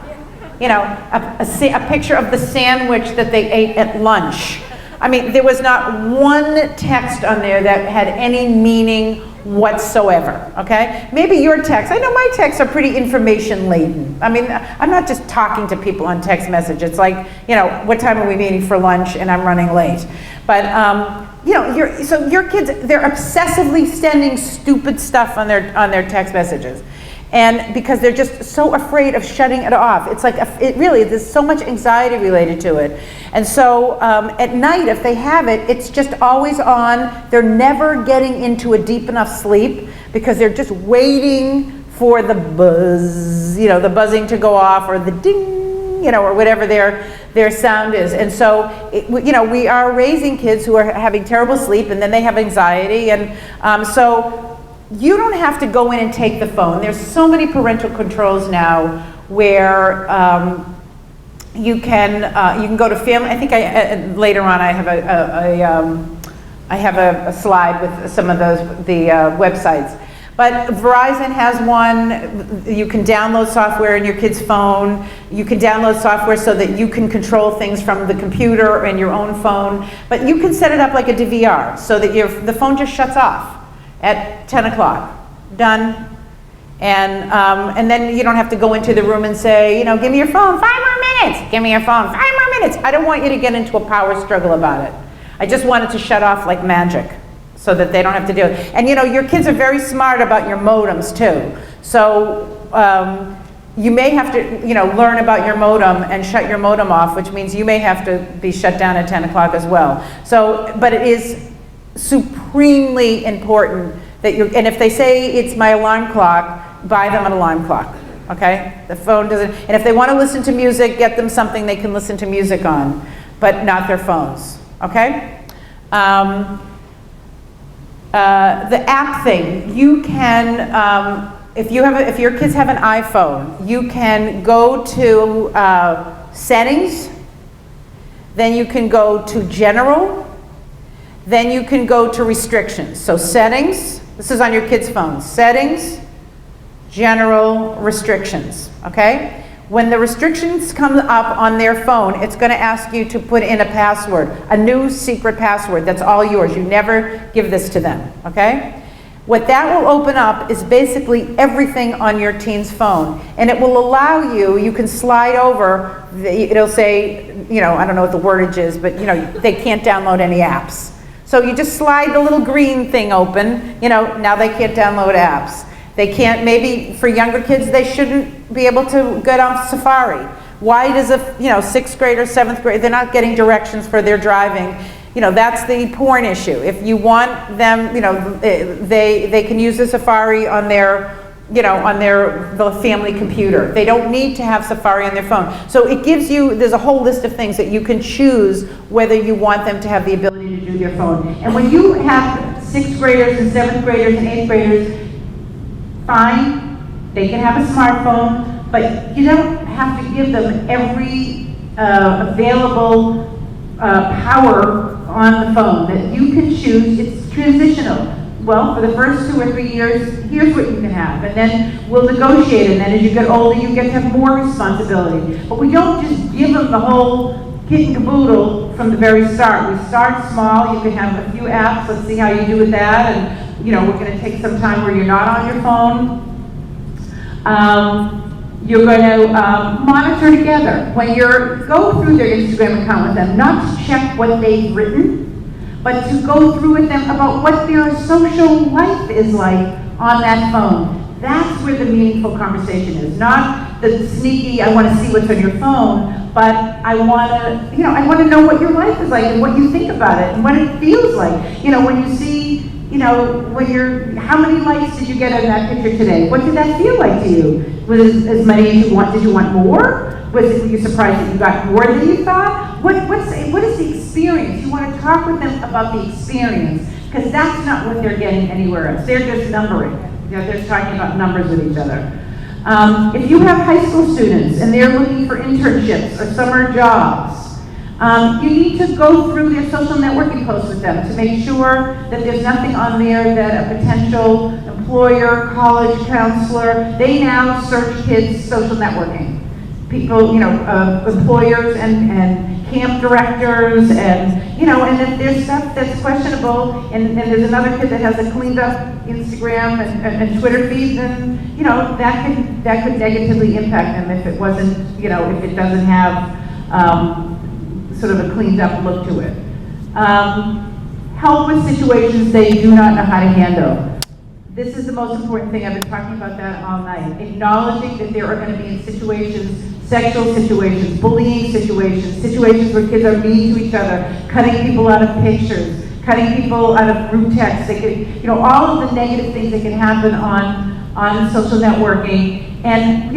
A: You know, a picture of the sandwich that they ate at lunch. I mean, there was not one text on there that had any meaning whatsoever, okay? Maybe your texts, I know my texts are pretty information laden. I mean, I'm not just talking to people on text message. It's like, you know, what time are we meeting for lunch and I'm running late. But, you know, your kids, they're obsessively sending stupid stuff on their text messages. And because they're just so afraid of shutting it off. It's like, there's so much anxiety related to it. And so at night, if they have it, it's just always on. They're never getting into a deep enough sleep because they're just waiting for the buzz, you know, the buzzing to go off, or the ding, you know, or whatever their sound is. And so, you know, we are raising kids who are having terrible sleep, and then they have anxiety. And so, you don't have to go in and take the phone. There's so many parental controls now where you can go to family. I think later on I have a slide with some of the websites. But Verizon has one. You can download software in your kid's phone. You can download software so that you can control things from the computer and your own phone. But you can set it up like a DVR so that the phone just shuts off at 10 o'clock, done. And then you don't have to go into the room and say, you know, give me your phone, 5 more minutes. Give me your phone, 5 more minutes. I don't want you to get into a power struggle about it. I just want it to shut off like magic so that they don't have to do it. And you know, your kids are very smart about your modems too. So you may have to, you know, learn about your modem and shut your modem off, which means you may have to be shut down at 10 o'clock as well. So, but it is supremely important that and if they say it's my alarm clock, buy them an alarm clock, okay? The phone doesn't, and if they want to listen to music, get them something they can listen to music on, but not their phones, okay? The app thing, you can, if your kids have an iPhone, you can go to settings, then you can go to general, then you can go to restrictions. So settings, this is on your kid's phone, settings, general, restrictions, okay? When the restrictions come up on their phone, it's gonna ask you to put in a password, a new secret password that's all yours. You never give this to them, okay? What that will open up is basically everything on your teen's phone. And it will allow you can slide over, it'll say, you know, I don't know what the wordage is, but you know, they can't download any apps. So you just slide the little green thing open, you know, now they can't download apps. They can't, maybe for younger kids, they shouldn't be able to get on Safari. Why does a 6th grade or 7th grade, they're not getting directions for their driving. You know, that's the porn issue. If you want them, you know, they can use the Safari on their on the family computer. They don't need to have Safari on their phone. So it gives you, there's a whole list of things that you can choose whether you want them to have the ability to do their phone. And when you have 6th graders and 7th graders and 8th graders, fine, they can have a smartphone, but you don't have to give them every available power on the phone. That you can choose, it's transitional. Well, for the first 2 or 3 years, here's what you can have. And then we'll negotiate, and then as you get older, you get to have more responsibility. But we don't just give them the whole kit and caboodle from the very start. We start small, you can have a few apps, let's see how you do with that, and we're gonna take some time where you're not on your phone. You're going to monitor together. When you go through their Instagram account with them, not to check what they've written, but to go through with them about what their social life is like on that phone. That's where the meaningful conversation is. Not the sneaky, I want to see what's on your phone, but I want to know what your life is like and what you think about it and what it feels like. When you see, how many likes did you get on that picture today? What did that feel like to you? Was it as many as you want? Did you want more? Were you surprised that you got more than you thought? What is the experience? You want to talk with them about the experience, because that's not what they're getting anywhere else. They're just numbering it. They're talking about numbers with each other. If you have high school students and they're looking for internships or summer jobs, you need to go through their social networking posts with them to make sure that there's nothing on there that a potential employer, college counselor, they now search kids' social networking. People, employers and camp directors and if there's stuff that's questionable and there's another kid that has a cleaned up Instagram and Twitter feed, then, that could negatively impact them if it wasn't, if it doesn't have sort of a cleaned up look to it. Help with situations they do not know how to handle. This is the most important thing. I've been talking about that all night. Acknowledging that there are going to be in situations, sexual situations, bullying situations, situations where kids are mean to each other, cutting people out of pictures, cutting people out of group texts. They could, all of the negative things that can happen on social networking. And,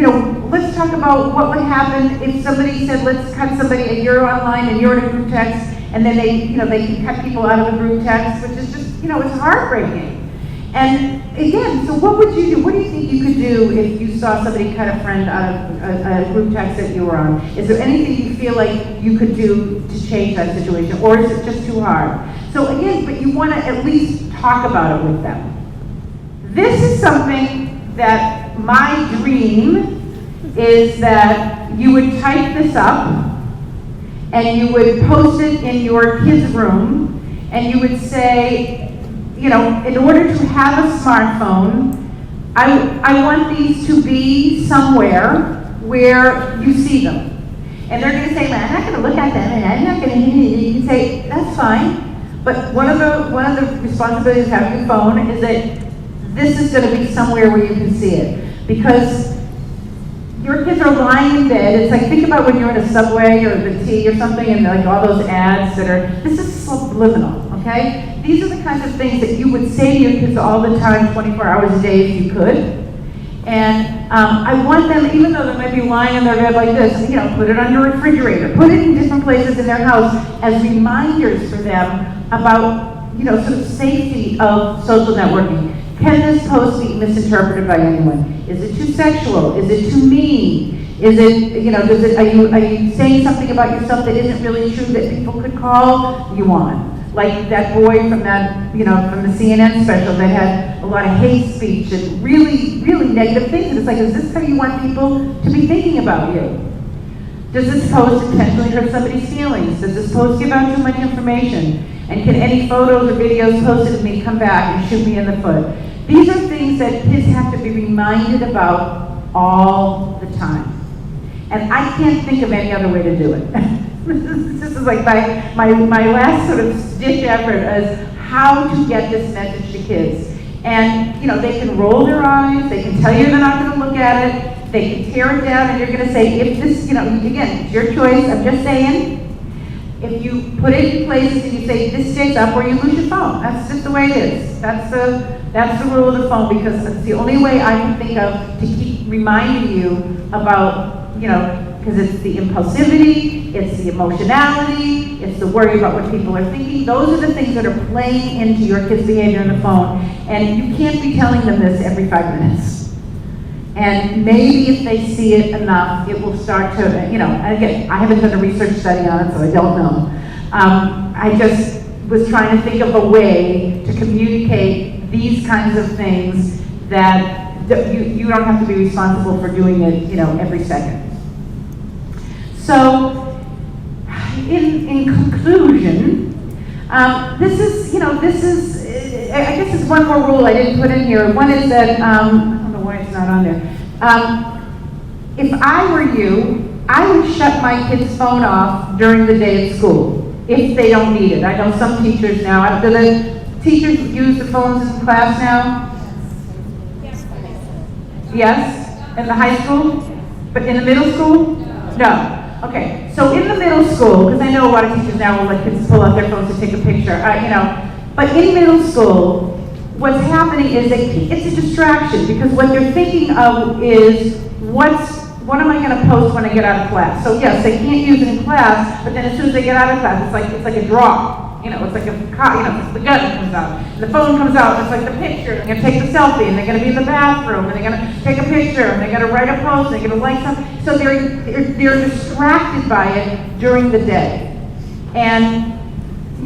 A: let's talk about what would happen if somebody said, let's cut somebody and you're online and you're in a group text, and then they can cut people out of a group text, which is just, it's heartbreaking. And again, so what would you do? What do you think you could do if you saw somebody cut a friend out of a group text that you were on? Is there anything you feel like you could do to change that situation, or is it just too hard? So again, but you want to at least talk about it with them. This is something that my dream is that you would type this up and you would post it in your kid's room and you would say, in order to have a smartphone, I want these to be somewhere where you see them. And they're going to say, I'm not going to look at them, and I'm not going to, you can say, that's fine. But one of the responsibilities of having a phone is that this is going to be somewhere where you can see it. Because your kids are lying in bed. It's like, think about when you're in a Subway or the T or something, and like all those ads that are, this is subliminal, okay? These are the kinds of things that you would say to your kids all the time, 24 hours a day if you could. And I want them, even though they might be lying in their bed like this, put it on your refrigerator, put it in different places in their house as reminders for them about, sort of safety of social networking. Can this post be misinterpreted by anyone? Is it too sexual? Is it too mean? Is it, are you saying something about yourself that isn't really true that people could call you on? Like that boy from that, from the CNN special that had a lot of hate speech and really, really negative things. And it's like, is this how you want people to be thinking about you? Does this post intentionally hurt somebody's feelings? Does this post give out too much information? And can any photos or videos posted of me come back and shoot me in the foot? These are things that kids have to be reminded about all the time. And I can't think of any other way to do it. This is like my last sort of ditch effort as how to get this message to kids. And they can roll their eyes, they can tell you they're not going to look at it, they can tear it down, and you're going to say, if this, again, it's your choice, I'm just saying, If you put it in places and you say, this stays up or you lose your phone. That's just the way it is. That's the rule of the phone, because it's the only way I can think of to keep reminding you about, because it's the impulsivity, it's the emotionality, it's the worry about what people are thinking. Those are the things that are playing into your kids' behavior on the phone. And you can't be telling them this every 5 minutes. And maybe if they see it enough, it will start to, again, I haven't done a research study on it, so I don't know. I just was trying to think of a way to communicate these kinds of things that you don't have to be responsible for doing it, every second. So, in conclusion, this is, I guess there's one more rule I didn't put in here. One is that, why it's not on there. If I were you, I would shut my kid's phone off during the day at school, if they don't need it. I know some teachers now, do the teachers use the phones in class now? Yes? In the high school? But in the middle school? No. Okay, so in the middle school, because I know a lot of teachers now will let kids pull out their phones to take a picture, but in middle school, what's happening is it's a distraction, because what they're thinking of is what am I going to post when I get out of class? So yes, they can't use it in class, but then as soon as they get out of class, it's like a draw. It's like a car, the gun comes out, and the phone comes out, and it's like the picture, and they're going to take the selfie, and they're going to be in the bathroom, and they're going to take a picture, and they're going to write a post, and they're going to like something. So they're distracted by it during the day. And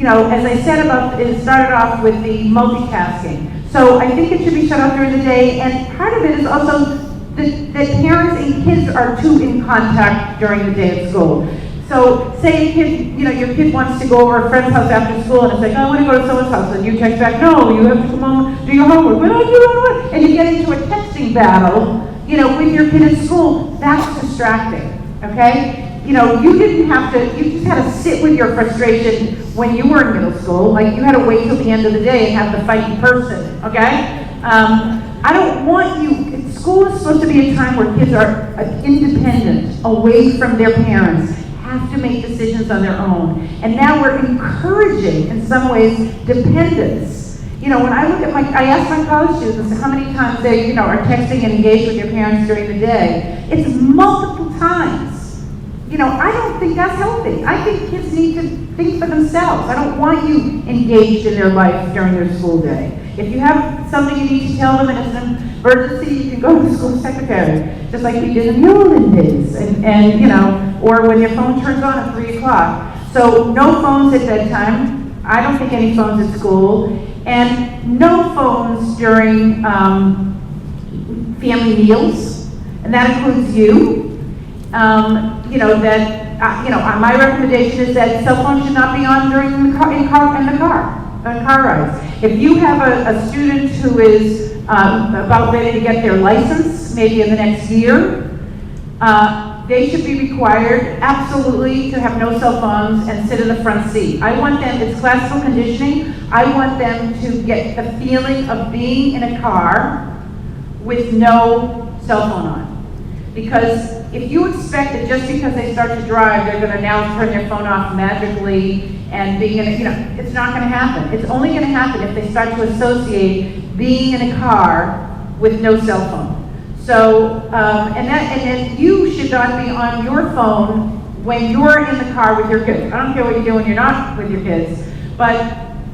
A: as I said it started off with the multitasking. So I think it should be shut off during the day, and part of it is also that parents and kids are too in contact during the day at school. So say a kid, your kid wants to go over a friend's house after school, and it's like, I want to go to someone's house, and you text back, no, you have to come home, do your homework, and you get into a texting battle, with your kid at school. That's distracting, okay? You just had to sit with your frustration when you were in middle school. Like, you had to wait till the end of the day and have the fight in person, okay? I don't want you, school is supposed to be a time where kids are independent, away from their parents, have to make decisions on their own. And now we're encouraging, in some ways, dependence. When I look at I ask my college students how many times they, are texting and engaged with their parents during the day. It's multiple times. I don't think that's healthy. I think kids need to think for themselves. I don't want you engaged in their life during their school day. If you have something you need to tell them and it's an emergency, you can go to the school secretary, just like we did in the olden days, or when your phone turns on at 3 o'clock. So no phones at bedtime. I don't think any phones at school, and no phones during family meals, and that includes you. My recommendation is that cell phones should not be on during car rides. If you have a student who is about ready to get their license, maybe in the next year, they should be required absolutely to have no cell phones and sit in the front seat. I want them, it's classical conditioning, I want them to get the feeling of being in a car with no cell phone on. Because if you expect that just because they start to drive, they're going to now turn their phone off magically and being in it's not going to happen. It's only going to happen if they start to associate being in a car with no cell phone. So, and then you should not be on your phone when you're in the car with your kids. I don't care what you do when you're not with your kids, but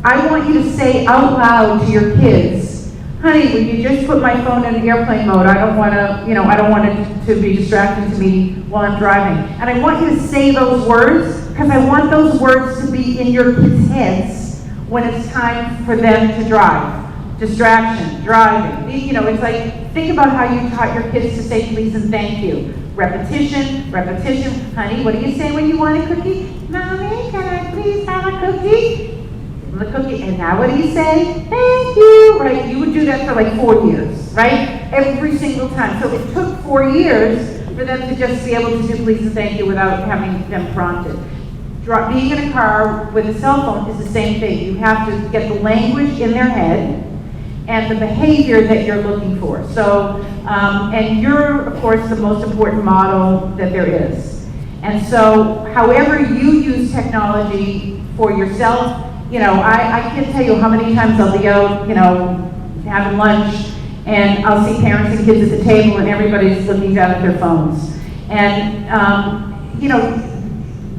A: I want you to say out loud to your kids, honey, will you just put my phone in airplane mode? I don't want to, I don't want it to be distracting to me while I'm driving. And I want you to say those words, because I want those words to be in your kids' heads when it's time for them to drive. Distraction, driving. It's like, think about how you taught your kids to say please and thank you. Repetition, repetition. Honey, what do you say when you want a cookie? Mommy, can I please have a cookie? The cookie, and now what do you say? Thank you, right? You would do that for like 4 years, right? Every single time. So it took 4 years for them to just be able to do please and thank you without having them prompted. Being in a car with a cell phone is the same thing. You have to get the language in their head and the behavior that you're looking for. So, and you're, of course, the most important model that there is. And so, however you use technology for yourself, you know, I can't tell you how many times I'll be out, you know, having lunch, and I'll see parents and kids at the table and everybody's looking down at their phones. And, you know,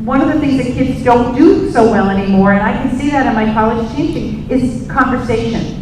A: one of the things that kids don't do so well anymore, and I can see that in my college teaching, is conversation.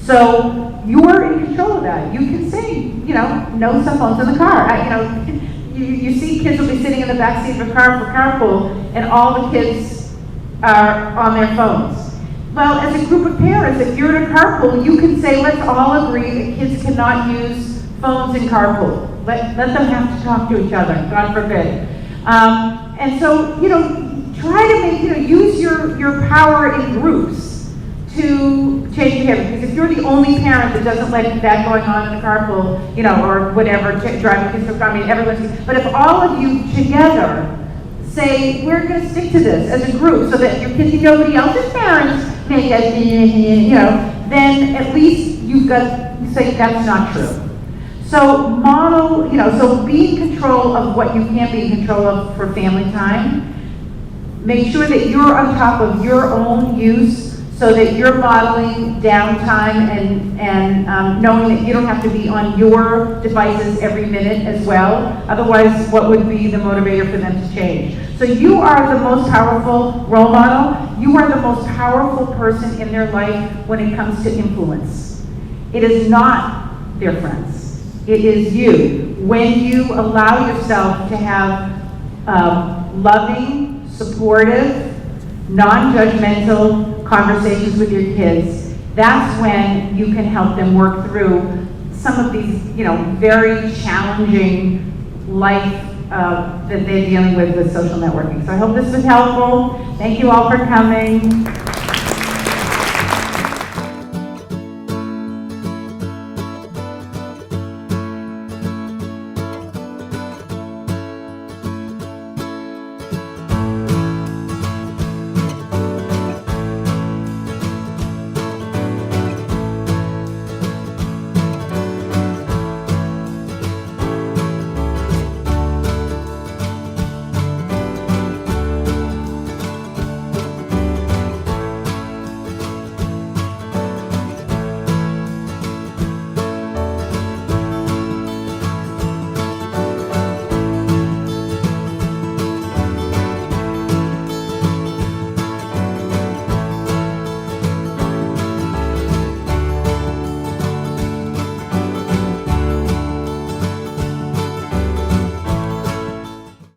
A: So you're in control of that. You can say, you know, no cell phones in the car. You know, you see kids will be sitting in the back seat of a car for carpool, and all the kids are on their phones. Well, as a group of parents, if you're in a carpool, you can say, let's all agree that kids cannot use phones in carpool. Let them have to talk to each other, God forbid. And so, you know, try to make, you know, use your power in groups to change behavior. Because if you're the only parent that doesn't let that going on in the carpool, you know, or whatever, driving kids to the car, I mean, everyone's, but if all of you together say, we're going to stick to this as a group so that your kids and nobody else's parents make it, you know, then at least you say that's not true. So model, you know, so be in control of what you can be in control of for family time. Make sure that you're on top of your own use so that you're modeling downtime and knowing that you don't have to be on your devices every minute as well. Otherwise, what would be the motivator for them to change? So you are the most powerful role model. You are the most powerful person in their life when it comes to influence. It is not their friends. It is you. When you allow yourself to have loving, supportive, non-judgmental conversations with your kids, that's when you can help them work through some of these, you know, very challenging life that they're dealing with social networking. So I hope this was helpful. Thank you all for coming.